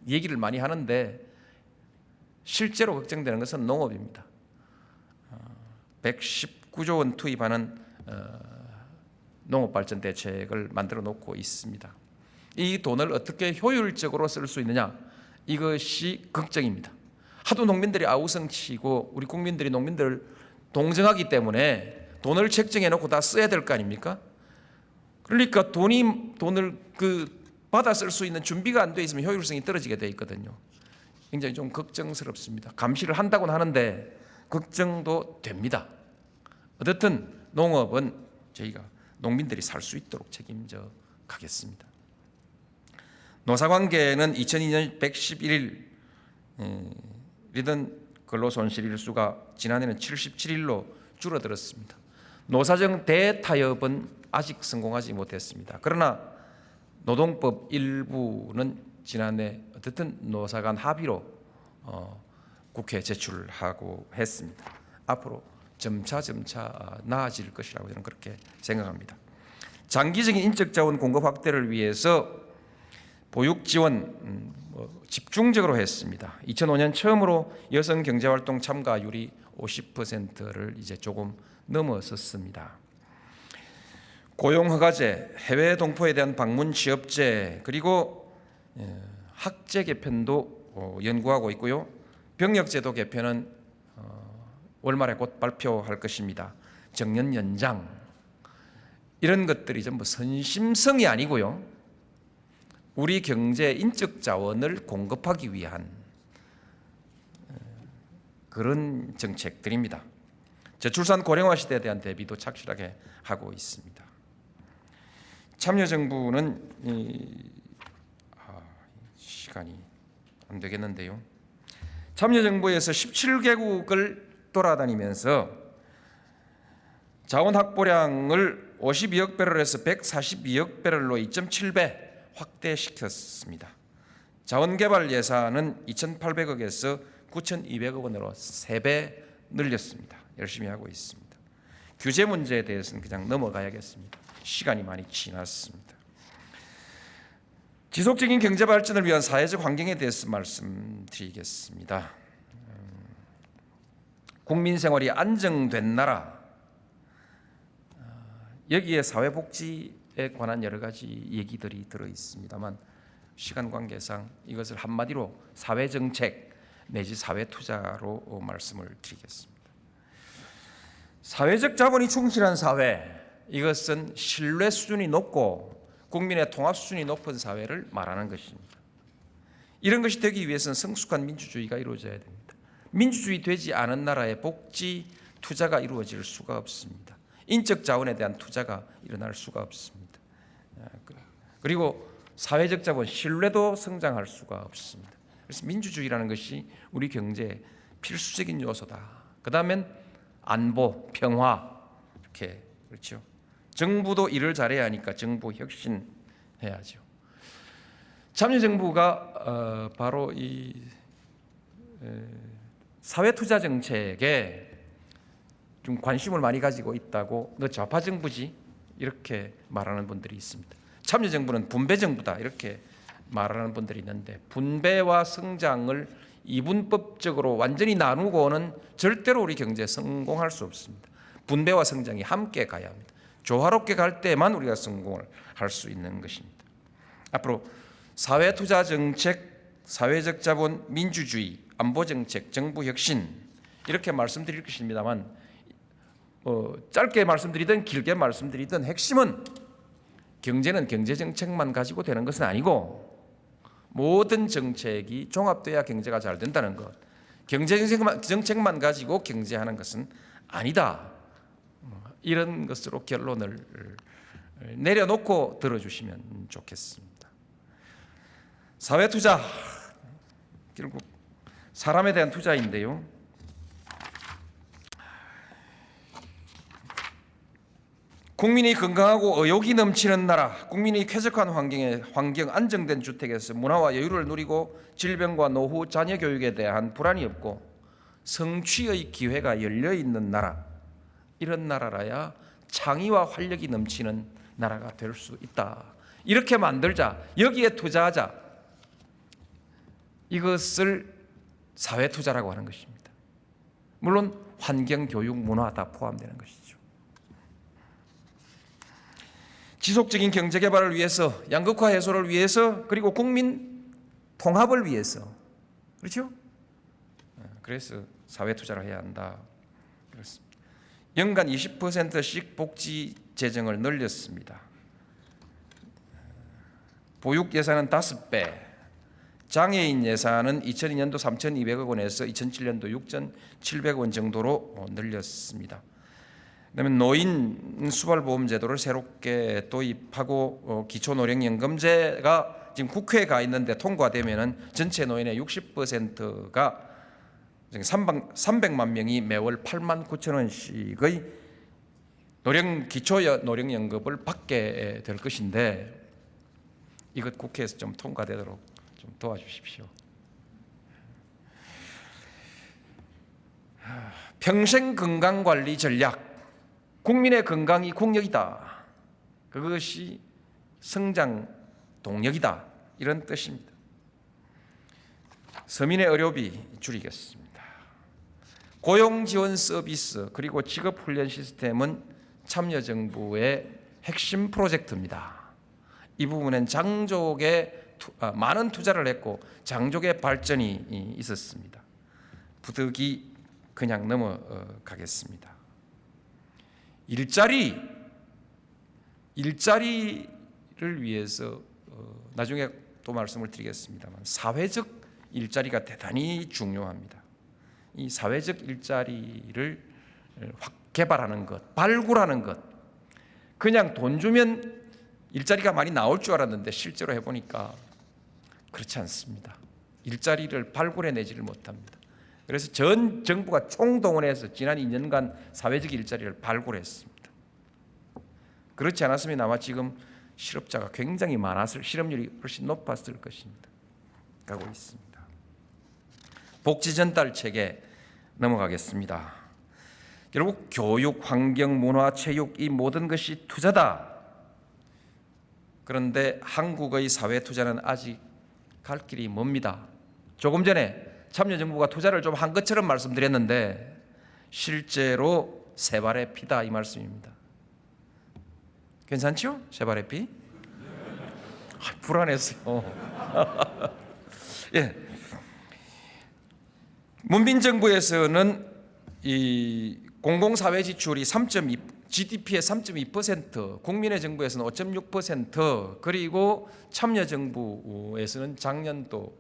얘기를 많이 하는데 실제로 걱정되는 것은 농업입니다. 119조 원 투입하는 농업발전 대책을 만들어 놓고 있습니다. 이 돈을 어떻게 효율적으로 쓸 수 있느냐, 이것이 걱정입니다. 하도 농민들이 아우성치고 우리 국민들이 농민들을 동정하기 때문에 돈을 책정해 놓고 다 써야 될 거 아닙니까? 그러니까 돈을 받아 쓸 수 있는 준비가 안 돼 있으면 효율성이 떨어지게 돼 있거든요. 굉장히 좀 걱정스럽습니다. 감시를 한다고는 하는데 걱정도 됩니다. 어쨌든 농업은 저희가 농민들이 살 수 있도록 책임져 가겠습니다. 노사관계는 2002년 111일이던 근로손실일수가 지난해는 77일로 줄어들었습니다. 노사정 대타협은 아직 성공하지 못했습니다. 그러나 노동법 일부는 지난해 어쨌든 노사 간 합의로 국회에 제출하고 했습니다. 앞으로 점차 나아질 것이라고 저는 그렇게 생각합니다. 장기적인 인적 자원 공급 확대를 위해서 보육 지원 집중적으로 했습니다. 2005년 처음으로 여성 경제활동 참가율이 50%를 이제 조금 넘어섰습니다. 고용허가제, 해외 동포에 대한 방문 취업제, 그리고 학제 개편도 연구하고 있고요. 병역제도 개편은 월말에 곧 발표할 것입니다. 정년 연장, 이런 것들이 전부 선심성이 아니고요, 우리 경제 인적 자원을 공급하기 위한 그런 정책들입니다. 저출산 고령화 시대에 대한 대비도 착실하게 하고 있습니다. 참여정부는 시간이 안 되겠는데요. 참여정부에서 17개국을 돌아다니면서 자원 확보량을 52억 배럴에서 142억 배럴로 2.7배 확대시켰습니다. 자원개발 예산은 2,800억에서 9,200억 원으로 3배 늘렸습니다. 열심히 하고 있습니다. 규제 문제에 대해서는 그냥 넘어가야겠습니다. 시간이 많이 지났습니다. 지속적인 경제 발전을 위한 사회적 환경에 대해서 말씀드리겠습니다. 국민 생활이 안정된 나라, 여기에 사회복지에 관한 여러 가지 얘기들이 들어 있습니다만 시간 관계상 이것을 한마디로 사회정책 내지 사회투자로 말씀을 드리겠습니다. 사회적 자본이 충실한 사회, 이것은 신뢰 수준이 높고 국민의 통합 수준이 높은 사회를 말하는 것입니다. 이런 것이 되기 위해서는 성숙한 민주주의가 이루어져야 됩니다. 민주주의 되지 않은 나라의 복지 투자가 이루어질 수가 없습니다. 인적 자원에 대한 투자가 일어날 수가 없습니다. 그리고 사회적 자본, 신뢰도 성장할 수가 없습니다. 그래서 민주주의라는 것이 우리 경제의 필수적인 요소다. 그 다음엔 안보, 평화, 이렇게, 그렇죠. 정부도 일을 잘해야 하니까 정부 혁신해야죠. 참여정부가 바로 이 사회투자 정책에 좀 관심을 많이 가지고 있다고, 너 좌파 정부지? 이렇게 말하는 분들이 있습니다. 참여정부는 분배정부다 이렇게 말하는 분들이 있는데, 분배와 성장을 이분법적으로 완전히 나누고는 절대로 우리 경제에 성공할 수 없습니다. 분배와 성장이 함께 가야 합니다. 조화롭게 갈 때만 우리가 성공을 할 수 있는 것입니다. 앞으로 사회투자 정책, 사회적 자본, 민주주의, 안보정책, 정부 혁신 이렇게 말씀드릴 것입니다만 짧게 말씀드리든 길게 말씀드리든 핵심은 경제는 경제정책만 가지고 되는 것은 아니고 모든 정책이 종합돼야 경제가 잘 된다는 것. 경제 정책만 가지고 경제하는 것은 아니다. 이런 것으로 결론을 내려놓고 들어주시면 좋겠습니다. 사회투자, 결국 사람에 대한 투자인데요. 국민이 건강하고 의욕이 넘치는 나라, 국민이 쾌적한 환경 안정된 주택에서 문화와 여유를 누리고 질병과 노후, 자녀 교육에 대한 불안이 없고 성취의 기회가 열려 있는 나라, 이런 나라라야 창의와 활력이 넘치는 나라가 될 수 있다. 이렇게 만들자, 여기에 투자하자. 이것을 사회투자라고 하는 것입니다. 물론 환경, 교육, 문화 다 포함되는 것이죠. 지속적인 경제 개발을 위해서, 양극화 해소를 위해서, 그리고 국민 통합을 위해서, 그렇죠? 그래서 사회 투자를 해야 한다. 그렇습니다. 연간 20%씩 복지 재정을 늘렸습니다. 보육 예산은 5배, 장애인 예산은 2002년도 3,200억 원에서 2007년도 6,700억 원 정도로 늘렸습니다. 그다음에 노인 수발보험 제도를 새롭게 도입하고 기초노령연금제가 지금 국회에 가 있는데 통과되면은 전체 노인의 60%가 300만 명이 매월 8만 9천 원씩의 기초 노령연금을 받게 될 것인데, 이것 국회에서 좀 통과되도록 좀 도와주십시오. 평생 건강관리 전략, 국민의 건강이 국력이다. 그것이 성장 동력이다. 이런 뜻입니다. 서민의 의료비 줄이겠습니다. 고용지원 서비스 그리고 직업훈련 시스템은 참여정부의 핵심 프로젝트입니다. 이 부분엔 장족에 많은 투자를 했고 장족의 발전이 있었습니다. 부득이 그냥 넘어가겠습니다. 일자리를 위해서 나중에 또 말씀을 드리겠습니다만 사회적 일자리가 대단히 중요합니다. 이 사회적 일자리를 확 개발하는 것, 발굴하는 것. 그냥 돈 주면 일자리가 많이 나올 줄 알았는데 실제로 해보니까 그렇지 않습니다. 일자리를 발굴해내지를 못합니다. 그래서 전 정부가 총동원해서 지난 2년간 사회적 일자리를 발굴했습니다. 그렇지 않았으면 아마 지금 실업자가 굉장히 많았을, 실업률이 훨씬 높았을 것입니다. 가고 있습니다. 복지 전달 체계 넘어가겠습니다. 결국 교육, 환경, 문화, 체육 이 모든 것이 투자다. 그런데 한국의 사회 투자는 아직 갈 길이 멉니다. 조금 전에 참여정부가 투자를 좀 한 것처럼 말씀드렸는데 실제로 세 발의 피다 이 말씀입니다. 괜찮죠? 세 발의 피? 불안했어요. 예. 문민정부에서는 이 공공사회 지출이 GDP의 3.2%, 국민의 정부에서는 5.6%, 그리고 참여정부에서는 작년도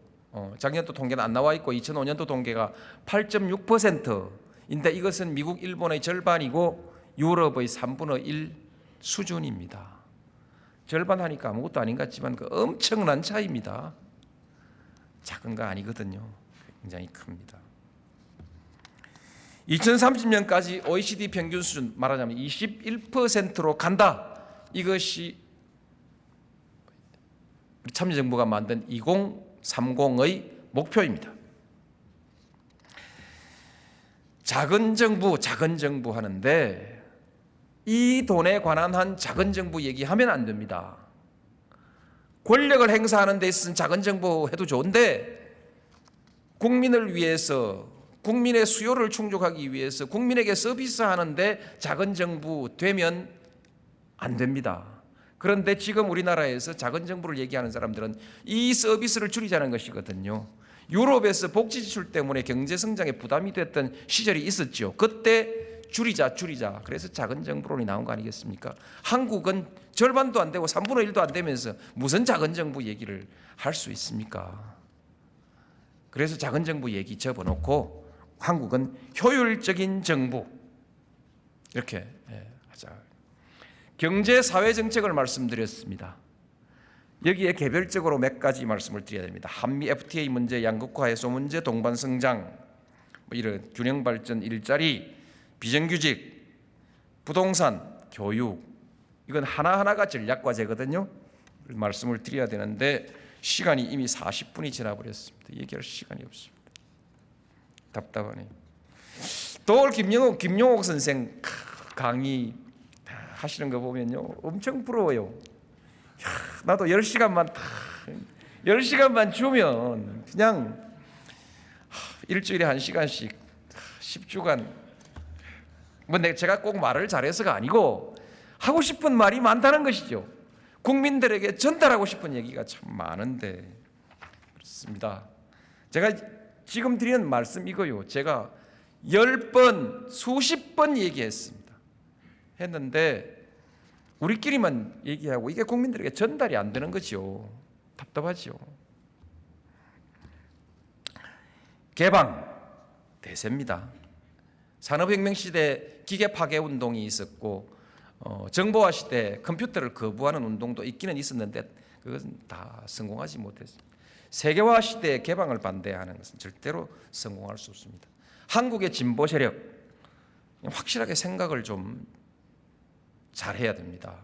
통계는 안 나와 있고 2005년도 통계가 8.6%인데 이것은 미국, 일본의 절반이고 유럽의 3분의 1 수준입니다. 절반 하니까 아무것도 아닌 것 같지만 그 엄청난 차이입니다. 작은 거 아니거든요. 굉장히 큽니다. 2030년까지 OECD 평균 수준 말하자면 21%로 간다. 이것이 참여정부가 만든 2030의 목표입니다. 작은 정부 하는데 이 돈에 관한 한 작은 정부 얘기하면 안 됩니다. 권력을 행사하는 데 있어서는 작은 정부 해도 좋은데 국민을 위해서, 국민의 수요를 충족하기 위해서 국민에게 서비스하는데 작은 정부 되면 안 됩니다. 그런데 지금 우리나라에서 작은 정부를 얘기하는 사람들은 이 서비스를 줄이자는 것이거든요. 유럽에서 복지 지출 때문에 경제 성장에 부담이 됐던 시절이 있었죠. 그때 줄이자. 그래서 작은 정부론이 나온 거 아니겠습니까? 한국은 절반도 안 되고 3분의 1도 안 되면서 무슨 작은 정부 얘기를 할 수 있습니까? 그래서 작은 정부 얘기 접어놓고 한국은 효율적인 정부 이렇게 하자. 경제 사회 정책을 말씀드렸습니다. 여기에 개별적으로 몇 가지 말씀을 드려야 됩니다. 한미 FTA 문제, 양극화 해소 문제, 동반 성장, 뭐 이런 균형 발전, 일자리, 비정규직, 부동산, 교육, 이건 하나하나가 전략 과제거든요. 말씀을 드려야 되는데 시간이 이미 40분이 지나버렸습니다. 얘기할 시간이 없습니다. 답답하네. 또 김용옥 선생 강의 하시는 거 보면요, 엄청 부러워요. 나도 10시간만 주면 그냥 일주일에 1시간씩 10주간 뭐 제가 꼭 말을 잘해서가 아니고 하고 싶은 말이 많다는 것이죠. 국민들에게 전달하고 싶은 얘기가 참 많은데 그렇습니다. 제가 지금 드리는 말씀 이거요. 제가 10번, 수십 번 얘기했습니다. 했는데 우리끼리만 얘기하고 이게 국민들에게 전달이 안 되는 거죠. 답답하죠. 개방 대세입니다. 산업혁명 시대 기계 파괴 운동이 있었고 정보화 시대 컴퓨터를 거부하는 운동도 있기는 있었는데 그것은 다 성공하지 못했습니다. 세계화 시대의 개방을 반대하는 것은 절대로 성공할 수 없습니다. 한국의 진보 세력 확실하게 생각을 좀 잘해야 됩니다.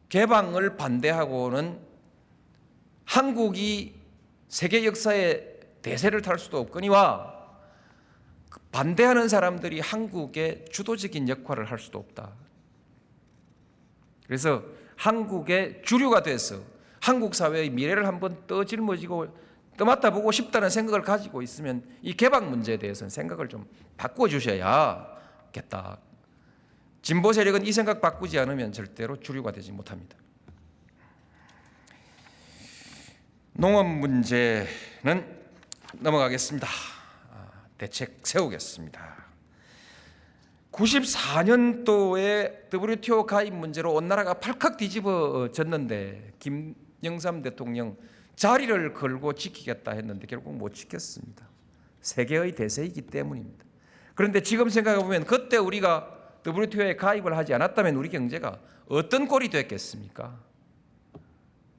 개방을 반대하고는 한국이 세계 역사의 대세를 탈 수도 없거니와 반대하는 사람들이 한국의 주도적인 역할을 할 수도 없다. 그래서 한국의 주류가 돼서 한국 사회의 미래를 한번 떠짊어지고 떠맡아 보고 싶다는 생각을 가지고 있으면 이 개방 문제에 대해서는 생각을 좀 바꿔주셔야겠다. 진보 세력은 이 생각 바꾸지 않으면 절대로 주류가 되지 못합니다. 농업 문제는 넘어가겠습니다. 대책 세우겠습니다. 94년도에 WTO 가입 문제로 온 나라가 팔칵 뒤집어졌는데 김영삼 대통령 자리를 걸고 지키겠다 했는데 결국 못 지켰습니다. 세계의 대세이기 때문입니다. 그런데 지금 생각해 보면 그때 우리가 WTO에 가입을 하지 않았다면 우리 경제가 어떤 꼴이 됐겠습니까?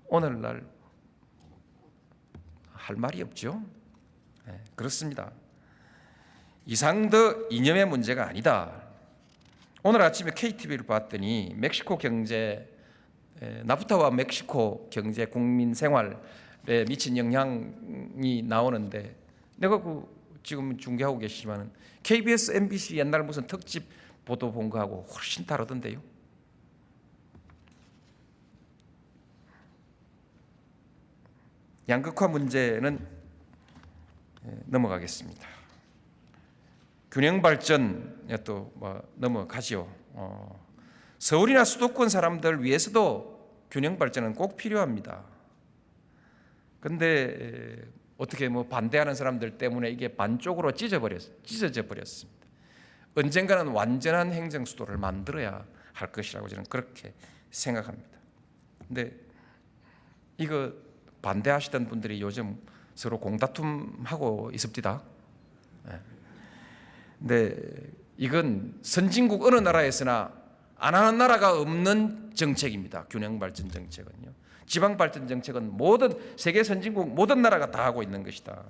오늘날 할 말이 없죠. 네, 그렇습니다. 이상더 이념의 문제가 아니다. 오늘 아침에 KTV를 봤더니 멕시코 경제, 나프타와 멕시코 경제 국민 생활에 미친 영향이 나오는데 내가 지금 중계하고 계시지만 KBS, MBC 옛날 무슨 특집 보도 본 거하고 훨씬 다르던데요. 양극화 문제는 넘어가겠습니다. 균형 발전에 또 넘어가죠. 서울이나 수도권 사람들 위해서도 균형 발전은 꼭 필요합니다. 그런데 어떻게 반대하는 사람들 때문에 이게 반쪽으로 찢어져 버렸습니다. 언젠가는 완전한 행정 수도를 만들어야 할 것이라고 저는 그렇게 생각합니다. 근데 이거 반대하시던 분들이 요즘 서로 공다툼하고 있습니다. 근데 이건 선진국 어느 나라에서나 안 하는 나라가 없는 정책입니다. 균형 발전 정책은요. 지방 발전 정책은 모든 세계 선진국 모든 나라가 다 하고 있는 것이다.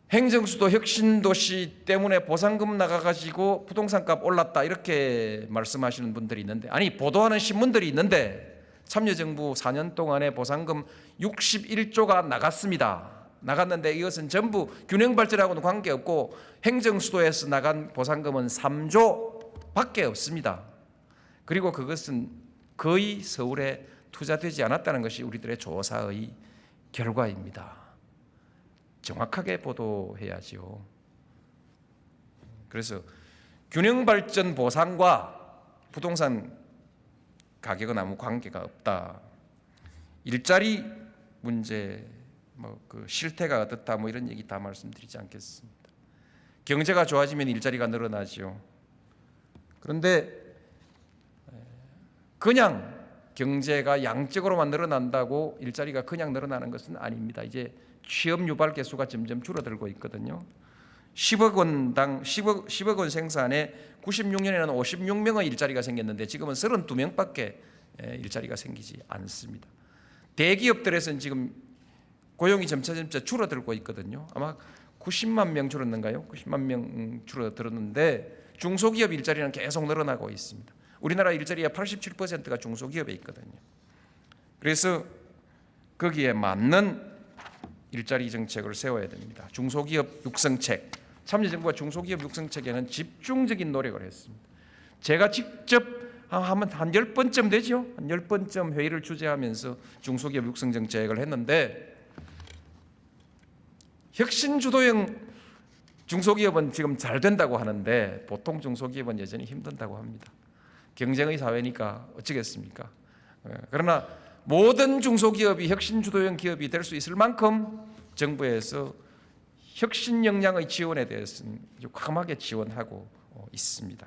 행정수도 혁신도시 때문에 보상금 나가가지고 부동산값 올랐다 이렇게 말씀하시는 분들이 있는데 아니 보도하는 신문들이 있는데 참여정부 4년 동안에 보상금 61조가 나갔는데 이것은 전부 균형발전하고는 관계없고 행정수도에서 나간 보상금은 3조밖에 없습니다. 그리고 그것은 거의 서울에 투자되지 않았다는 것이 우리들의 조사의 결과입니다. 정확하게 보도해야지요. 그래서 균형발전 보상과 부동산 가격은 아무 관계가 없다. 일자리 문제, 그 실태가 어떻다, 이런 얘기 다 말씀드리지 않겠습니다. 경제가 좋아지면 일자리가 늘어나죠. 그런데 그냥 경제가 양적으로만 늘어난다고 일자리가 그냥 늘어나는 것은 아닙니다. 이제 취업 유발 개수가 점점 줄어들고 있거든요. 10억 원 생산에 96년에는 56명의 일자리가 생겼는데 지금은 32명밖에 일자리가 생기지 않습니다. 대기업들에서는 지금 고용이 점차 줄어들고 있거든요. 아마 90만 명 줄었는가요? 90만 명 줄어들었는데 중소기업 일자리는 계속 늘어나고 있습니다. 우리나라 일자리의 87%가 중소기업에 있거든요. 그래서 거기에 맞는 일자리 정책을 세워야 됩니다. 중소기업 육성책, 참여정부가 중소기업 육성책에는 집중적인 노력을 했습니다. 제가 직접 한 10번쯤 되죠. 한 10번쯤 회의를 주재하면서 중소기업 육성 정책을 했는데 혁신주도형 중소기업은 지금 잘 된다고 하는데 보통 중소기업은 여전히 힘든다고 합니다. 경쟁의 사회니까 어쩌겠습니까? 그러나 모든 중소기업이 혁신주도형 기업이 될 수 있을 만큼 정부에서 혁신 역량의 지원에 대해서는 과감하게 지원하고 있습니다.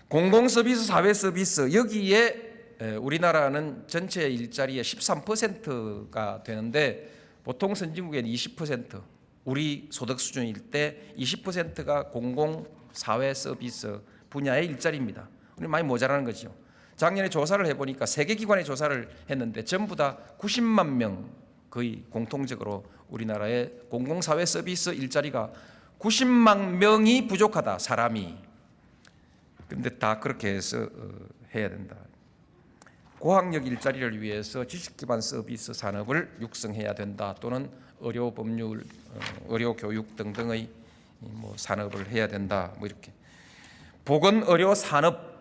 공공서비스, 사회서비스 여기에 우리나라는 전체 일자리의 13%가 되는데 보통 선진국에는 20%, 우리 소득 수준일 때 20%가 공공, 사회 서비스 분야의 일자리입니다. 우리 많이 모자라는 거죠. 작년에 조사를 해보니까 세계 기관의 조사를 했는데 전부 다 90만 명 거의 공통적으로 우리나라의 공공사회 서비스 일자리가 90만 명이 부족하다, 사람이. 근데 다 그렇게 해서 해야 된다. 고학력 일자리를 위해서 지식기반 서비스 산업을 육성해야 된다. 또는 의료 법률, 의료 교육 등등의 산업을 해야 된다. 이렇게 보건 의료 산업,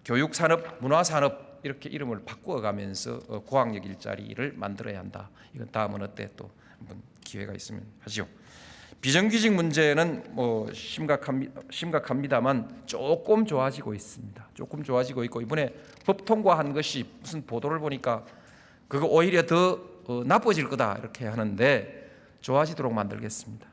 교육 산업, 문화 산업 이렇게 이름을 바꾸어가면서 고학력 일자리를 만들어야 한다. 이건 다음은 어때 또 한번 기회가 있으면 하죠. 비정규직 문제는 심각합니다만 조금 좋아지고 있습니다. 조금 좋아지고 있고 이번에 법 통과한 것이 무슨 보도를 보니까 그거 오히려 더 나빠질 거다 이렇게 하는데 좋아지도록 만들겠습니다.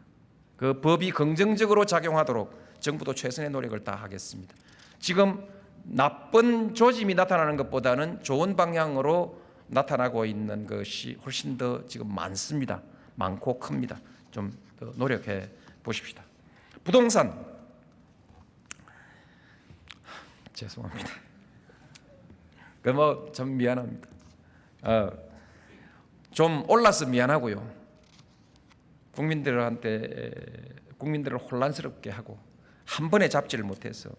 그 법이 긍정적으로 작용하도록 정부도 최선의 노력을 다하겠습니다. 지금 나쁜 조짐이 나타나는 것보다는 좋은 방향으로 나타나고 있는 것이 훨씬 더 지금 많습니다. 많고 큽니다. 좀 더 노력해 보십시다. 부동산 죄송합니다. 좀 미안합니다. 좀 올라서 미안하고요. 국민들을 혼란스럽게 하고 한 번에 잡지를 못해서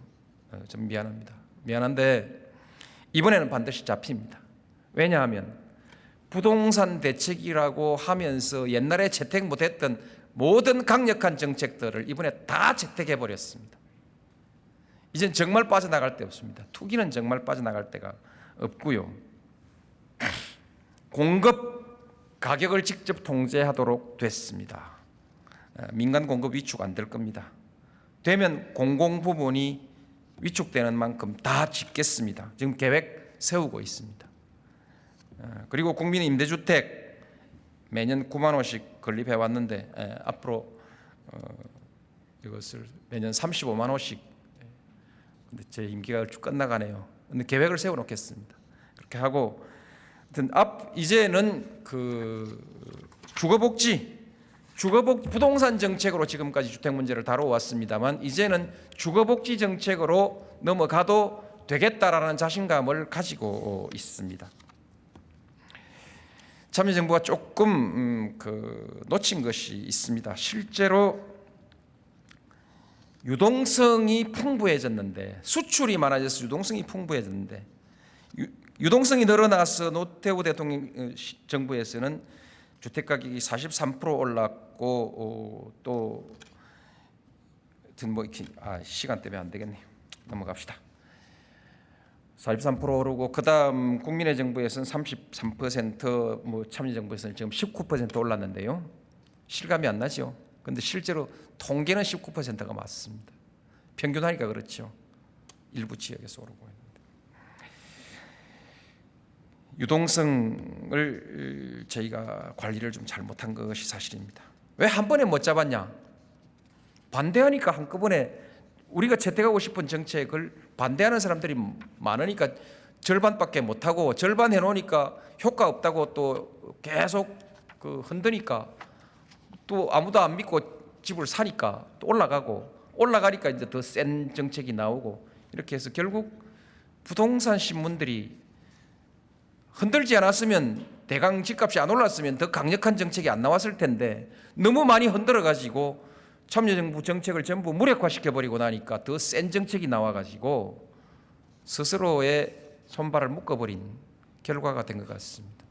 좀 미안합니다. 미안한데 이번에는 반드시 잡힙니다. 왜냐하면 부동산 대책이라고 하면서 옛날에 채택 못했던 모든 강력한 정책들을 이번에 다 채택해 버렸습니다. 이젠 정말 빠져나갈 데 없습니다. 투기는 정말 빠져나갈 데가 없고요. 공급 가격을 직접 통제하도록 됐습니다. 민간 공급 위축 안 될 겁니다. 되면 공공 부분이 위축되는 만큼 다 짓겠습니다. 지금 계획 세우고 있습니다. 그리고 국민 임대주택 매년 9만 원씩 건립해 왔는데 앞으로 이것을 매년 35만 원씩. 근데 제 임기가 쭉 끝나가네요. 근데 계획을 세워 놓겠습니다. 그렇게 하고 이제는 그 주거복지 부동산 정책으로 지금까지 주택 문제를 다뤄왔습니다만 이제는 주거복지 정책으로 넘어가도 되겠다라는 자신감을 가지고 있습니다. 참여정부가 조금 놓친 것이 있습니다. 실제로 유동성이 풍부해졌는데 수출이 많아져서 유동성이 풍부해졌는데 유동성이 늘어나서 노태우 대통령 정부에서는 주택 가격이 43% 올랐고 또 시간 때문에 안 되겠네요. 넘어갑시다. 43% 오르고 그다음 국민의 정부에서는 33%, 참여정부에서는 지금 19% 올랐는데요. 실감이 안 나죠. 그런데 실제로 통계는 19%가 맞습니다. 평균하니까 그렇죠. 일부 지역에서 오르고 있는데 유동성을 저희가 관리를 좀 잘못한 것이 사실입니다. 왜 한 번에 못 잡았냐? 반대하니까 한꺼번에 우리가 채택하고 싶은 정책을 반대하는 사람들이 많으니까 절반밖에 못하고, 절반 해놓으니까 효과 없다고 또 계속 흔드니까 또 아무도 안 믿고 집을 사니까 또 올라가니까 이제 더 센 정책이 나오고, 이렇게 해서 결국 부동산 신문들이 흔들지 않았으면, 대강 집값이 안 올랐으면 더 강력한 정책이 안 나왔을 텐데, 너무 많이 흔들어 가지고 참여정부 정책을 전부 무력화시켜 버리고 나니까 더 센 정책이 나와 가지고 스스로의 손발을 묶어버린 결과가 된 것 같습니다.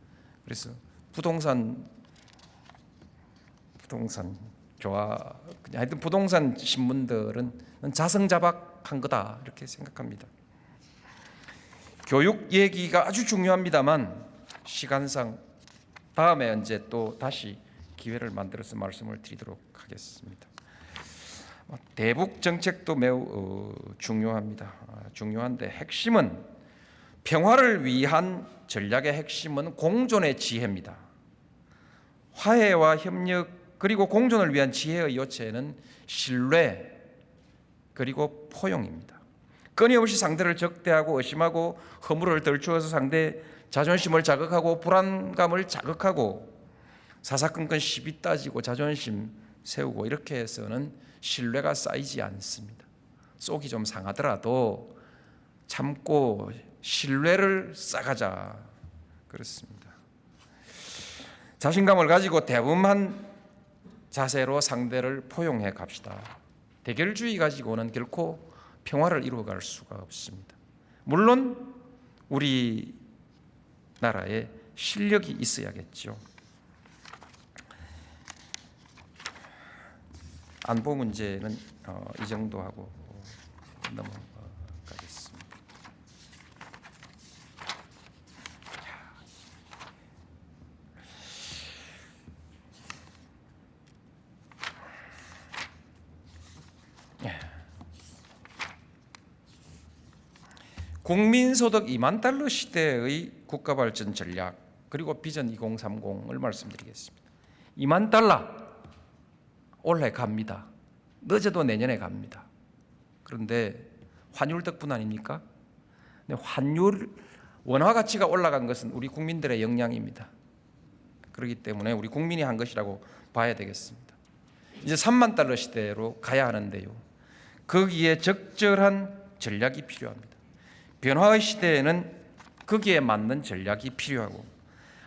그래서 부동산 하여튼 부동산 신문들은 자성자박한 거다, 이렇게 생각합니다. 교육 얘기가 아주 중요합니다만 시간상 다음에 언제 또 다시 기회를 만들어서 말씀을 드리도록 하겠습니다. 대북 정책도 매우 중요합니다. 중요한데 핵심은, 평화를 위한 전략의 핵심은 공존의 지혜입니다. 화해와 협력 그리고 공존을 위한 지혜의 요체는 신뢰 그리고 포용입니다. 끊임없이 상대를 적대하고 의심하고 허물을 덜추어서 상대 자존심을 자극하고 불안감을 자극하고 사사건건 시비 따지고 자존심 세우고, 이렇게 해서는 신뢰가 쌓이지 않습니다. 속이 좀 상하더라도 참고 신뢰를 쌓아가자, 그렇습니다. 자신감을 가지고 대범한 자세로 상대를 포용해 갑시다. 대결주의 가지고는 결코 평화를 이루어갈 수가 없습니다. 물론 우리 나라에 실력이 있어야겠죠. 안보 문제는 이 정도 하고 넘어가겠습니다. 국민소득 2만 달러 시대의 국가발전 전략 그리고 비전 2030을 말씀드리겠습니다. 2만 달러 올해 갑니다. 늦어도 내년에 갑니다. 그런데 환율 덕분 아닙니까? 환율 원화 가치가 올라간 것은 우리 국민들의 역량입니다. 그렇기 때문에 우리 국민이 한 것이라고 봐야 되겠습니다. 이제 3만 달러 시대로 가야 하는데요, 거기에 적절한 전략이 필요합니다. 변화의 시대에는 거기에 맞는 전략이 필요하고,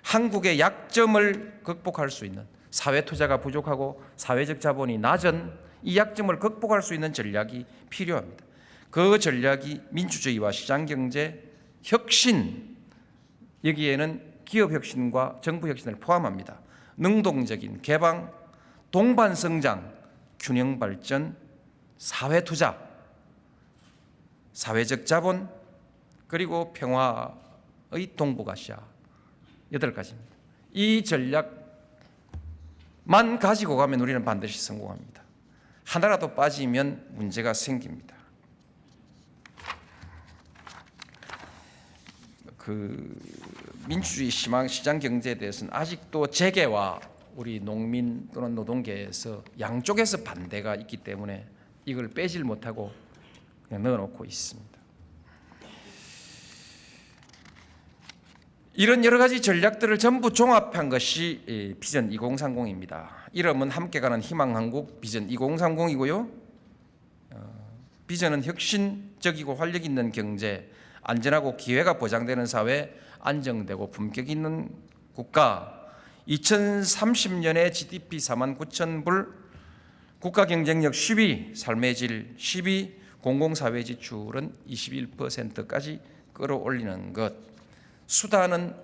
한국의 약점을 극복할 수 있는, 사회 투자가 부족하고 사회적 자본이 낮은 이 약점을 극복할 수 있는 전략이 필요합니다. 그 전략이 민주주의와 시장경제 혁신, 여기에는 기업 혁신과 정부 혁신을 포함합니다. 능동적인 개방, 동반 성장, 균형 발전, 사회 투자, 사회적 자본, 그리고 평화의 동북아시아, 8가지입니다. 이 전략만 가지고 가면 우리는 반드시 성공합니다. 하나라도 빠지면 문제가 생깁니다. 민주주의 시장 경제에 대해서는 아직도 재계와 우리 농민 또는 노동계에서 양쪽에서 반대가 있기 때문에 이걸 빼질 못하고 그냥 넣어놓고 있습니다. 이런 여러 가지 전략들을 전부 종합한 것이 비전 2030입니다. 이름은 함께 가는 희망한국 비전 2030이고요. 비전은 혁신적이고 활력 있는 경제, 안전하고 기회가 보장되는 사회, 안정되고 품격 있는 국가, 2030년에 GDP 4만 9천 불, 국가 경쟁력 10위, 삶의 질 10위, 공공사회 지출은 21%까지 끌어올리는 것. 수단은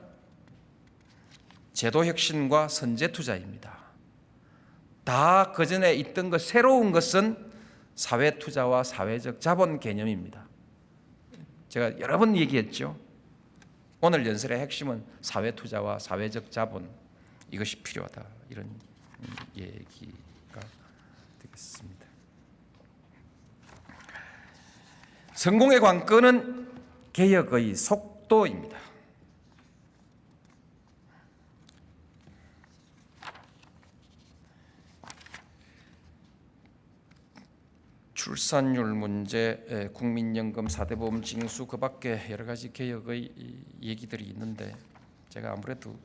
제도 혁신과 선제 투자입니다. 다 그전에 있던 것, 새로운 것은 사회 투자와 사회적 자본 개념입니다. 제가 여러 번 얘기했죠. 오늘 연설의 핵심은 사회 투자와 사회적 자본, 이것이 필요하다, 이런 얘기가 되겠습니다. 성공의 관건은 개혁의 속도입니다. 출산율 문제, 국민연금, 4대 보험 징수, 그밖에 여러 가지 개혁의 얘기들이 있는데 제가 아무래도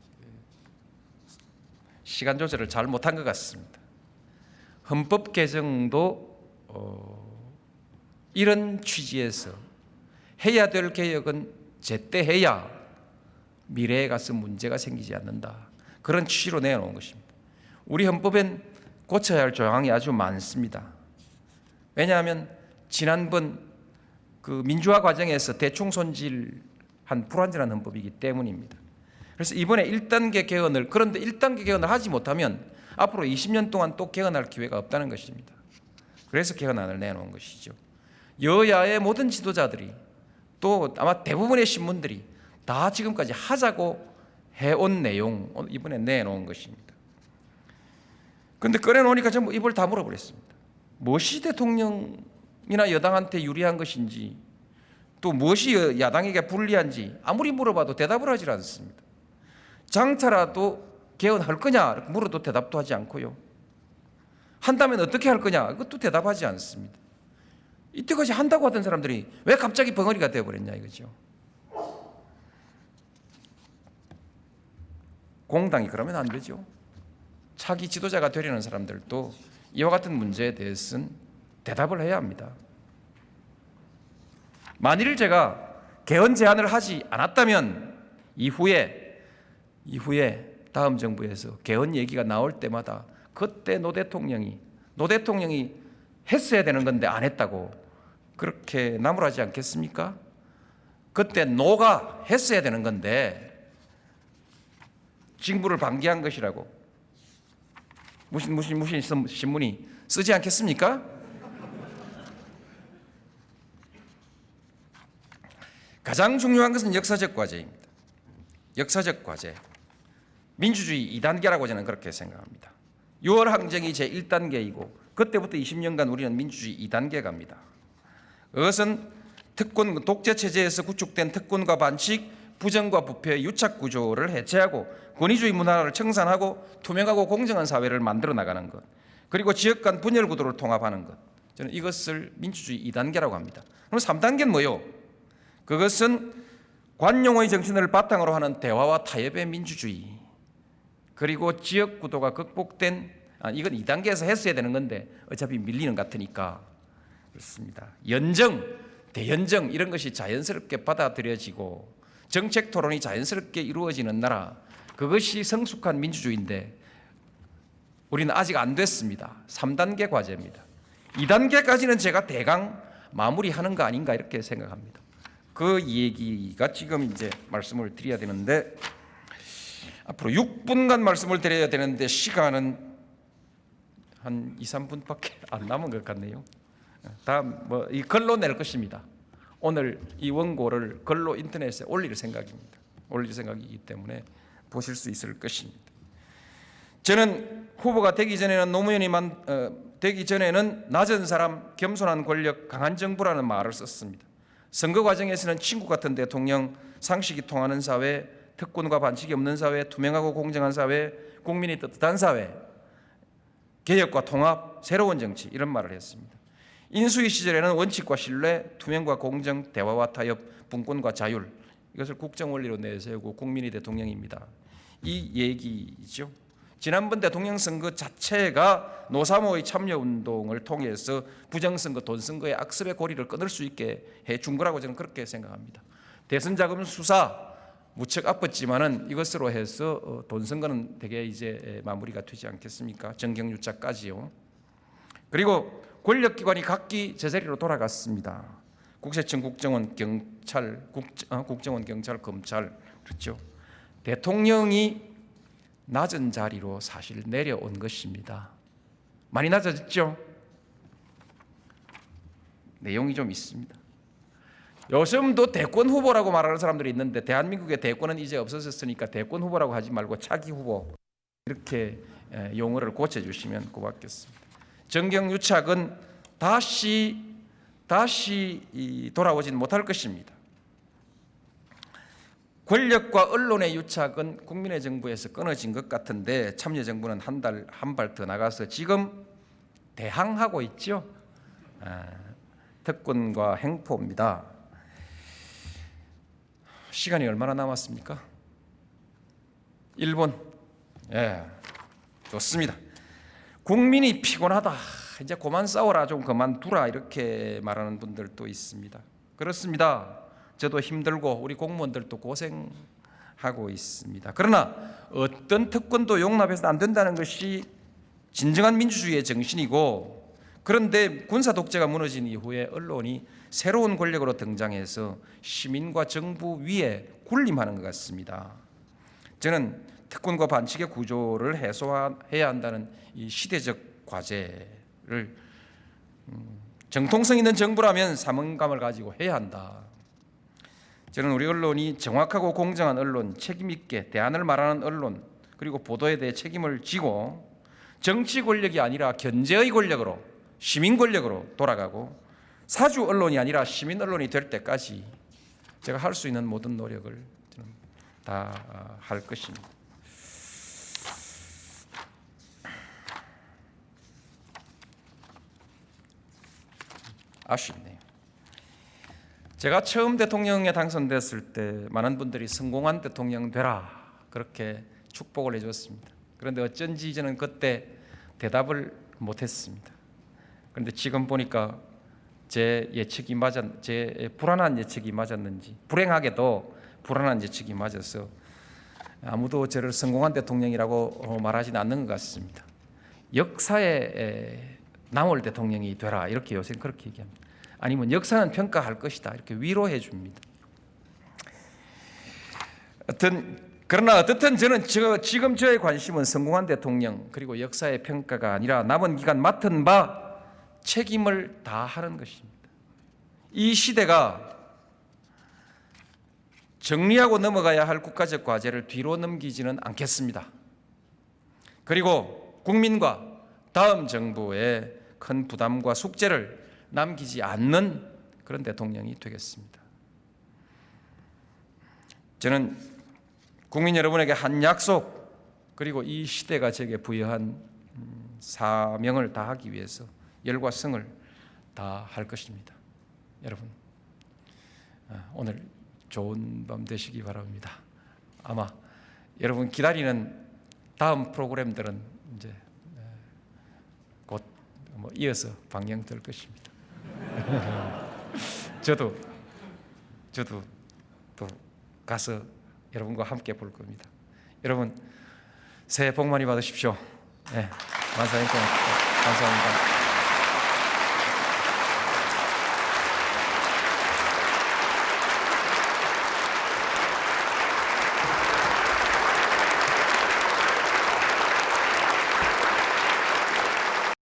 시간 조절을 잘 못한 것 같습니다. 헌법 개정도 이런 취지에서 해야 될 개혁은 제때 해야 미래에 가서 문제가 생기지 않는다. 그런 취지로 내놓은 것입니다. 우리 헌법엔 고쳐야 할 조항이 아주 많습니다. 왜냐하면 지난번 그 민주화 과정에서 대충 손질한 불완전한 헌법이기 때문입니다. 그래서 이번에 1단계 개헌을, 그런데 1단계 개헌을 하지 못하면 앞으로 20년 동안 또 개헌할 기회가 없다는 것입니다. 그래서 개헌안을 내놓은 것이죠. 여야의 모든 지도자들이 또 아마 대부분의 신문들이 다 지금까지 하자고 해온 내용 이번에 내놓은 것입니다. 그런데 꺼내놓으니까 전부 입을 다 물어버렸습니다. 무엇이 대통령이나 여당한테 유리한 것인지, 또 무엇이 야당에게 불리한지 아무리 물어봐도 대답을 하지 않습니다. 장차라도 개헌할 거냐 물어도 대답도 하지 않고요. 한다면 어떻게 할 거냐 그것도 대답하지 않습니다. 이때까지 한다고 하던 사람들이 왜 갑자기 벙어리가 되어버렸냐 이거죠. 공당이 그러면 안 되죠. 차기 지도자가 되려는 사람들도 이와 같은 문제에 대해서는 대답을 해야 합니다. 만일 제가 개헌 제안을 하지 않았다면 이후에 다음 정부에서 개헌 얘기가 나올 때마다 그때 노 대통령이 했어야 되는 건데 안 했다고 그렇게 나무라지 않겠습니까? 그때 노가 했어야 되는 건데 징부를 방기한 것이라고 무슨 신문이 쓰지 않겠습니까? 가장 중요한 것은 역사적 과제입니다. 역사적 과제. 민주주의 2단계라고 저는 그렇게 생각합니다. 6월 항쟁이 제1단계이고 그때부터 20년간 우리는 민주주의 2단계 갑니다. 그것은 특권 독재 체제에서 구축된 특권과 반칙, 부정과 부패의 유착 구조를 해체하고 권위주의 문화를 청산하고 투명하고 공정한 사회를 만들어 나가는 것, 그리고 지역 간 분열 구도를 통합하는 것, 저는 이것을 민주주의 2단계라고 합니다. 그럼 3단계는 뭐요? 그것은 관용의 정신을 바탕으로 하는 대화와 타협의 민주주의, 그리고 지역 구도가 극복된, 이건 2단계에서 했어야 되는 건데 어차피 밀리는 것 같으니까 그렇습니다. 연정, 대연정 이런 것이 자연스럽게 받아들여지고 정책 토론이 자연스럽게 이루어지는 나라, 그것이 성숙한 민주주의인데 우리는 아직 안 됐습니다. 3단계 과제입니다. 2단계까지는 제가 대강 마무리하는 거 아닌가 이렇게 생각합니다. 그 얘기가 지금 이제 말씀을 드려야 되는데 앞으로 6분간 말씀을 드려야 되는데 시간은 한 2, 3분밖에 안 남은 것 같네요. 다 뭐 이 글로 낼 것입니다. 오늘 이 원고를 글로 인터넷에 올릴 생각입니다. 올릴 생각이기 때문에 보실 수 있을 것입니다. 저는 후보가 되기 전에는 노무현이 되기 전에는 낮은 사람, 겸손한 권력, 강한 정부라는 말을 썼습니다. 선거 과정에서는 친구 같은 대통령, 상식이 통하는 사회, 특권과 반칙이 없는 사회, 투명하고 공정한 사회, 국민이 떳떳한 사회, 개혁과 통합, 새로운 정치 이런 말을 했습니다. 인수위 시절에는 원칙과 신뢰, 투명과 공정, 대화와 타협, 분권과 자율 이것을 국정원리로 내세우고 국민이 대통령입니다. 이 얘기죠. 지난번 대통령 선거 자체가 노3호의 참여운동을 통해서 부정선거, 돈선거의 악습의 고리를 끊을 수 있게 해준 거라고 저는 그렇게 생각합니다. 대선자금 수사 무척 아팠지만은 이것으로 해서 돈선거는 되게 이제 마무리가 되지 않겠습니까? 정경유착까지요. 그리고 권력기관이 각기 제자리로 돌아갔습니다. 국세청, 국정원, 경찰, 국정원, 경찰, 검찰 그렇죠. 대통령이 낮은 자리로 사실 내려온 것입니다. 많이 낮아졌죠? 내용이 좀 있습니다. 요즘도 대권 후보라고 말하는 사람들이 있는데 대한민국의 대권은 이제 없어졌으니까 대권 후보라고 하지 말고 차기 후보 이렇게 용어를 고쳐주시면 고맙겠습니다. 정경유착은 다시 돌아오진 못할 것입니다. 권력과 언론의 유착은 국민의 정부에서 끊어진 것 같은데 참여정부는 한 발 더 나가서 지금 대항하고 있죠. 특권과 행포입니다. 시간이 얼마나 남았습니까? 1분. 예, 좋습니다. 국민이 피곤하다, 이제 그만 싸워라, 좀 그만두라, 이렇게 말하는 분들도 있습니다. 그렇습니다. 저도 힘들고 우리 공무원들도 고생하고 있습니다. 그러나 어떤 특권도 용납해서는 안 된다는 것이 진정한 민주주의의 정신이고, 그런데 군사 독재가 무너진 이후에 언론이 새로운 권력으로 등장해서 시민과 정부 위에 군림하는 것 같습니다. 저는 특권과 반칙의 구조를 해소해야 한다는 이 시대적 과제를 정통성 있는 정부라면 사명감을 가지고 해야 한다. 저는 우리 언론이 정확하고 공정한 언론, 책임 있게 대안을 말하는 언론, 그리고 보도에 대해 책임을 지고 정치 권력이 아니라 견제의 권력으로, 시민 권력으로 돌아가고 사주 언론이 아니라 시민 언론이 될 때까지 제가 할 수 있는 모든 노력을 저는 다 할 것입니다. 아쉽네요. 제가 처음 대통령에 당선됐을 때 많은 분들이 성공한 대통령 되라, 그렇게 축복을 해줬습니다. 그런데 어쩐지 저는 그때 대답을 못했습니다. 그런데 지금 보니까 제 불안한 예측이 맞았는지, 불행하게도 불안한 예측이 맞아서 아무도 저를 성공한 대통령이라고 말하지는 않는 것 같습니다. 역사에 남을 대통령이 되라, 이렇게 요새 그렇게 얘기합니다. 아니면 역사는 평가할 것이다, 이렇게 위로해 줍니다. 그러나 어떻든 저는 지금 저의 관심은 성공한 대통령 그리고 역사의 평가가 아니라 남은 기간 맡은 바 책임을 다하는 것입니다. 이 시대가 정리하고 넘어가야 할 국가적 과제를 뒤로 넘기지는 않겠습니다. 그리고 국민과 다음 정부의 큰 부담과 숙제를 남기지 않는 그런 대통령이 되겠습니다. 저는 국민 여러분에게 한 약속, 그리고 이 시대가 제게 부여한 사명을 다하기 위해서 열과 성을 다할 것입니다. 여러분, 오늘 좋은 밤 되시기 바랍니다. 아마 여러분 기다리는 다음 프로그램들은 이제 곧 이어서 방영될 것입니다. 저도 또 가서 여러분과 함께 볼 겁니다. 여러분 새해 복 많이 받으십시오. 네, 만사형통 감사합니다.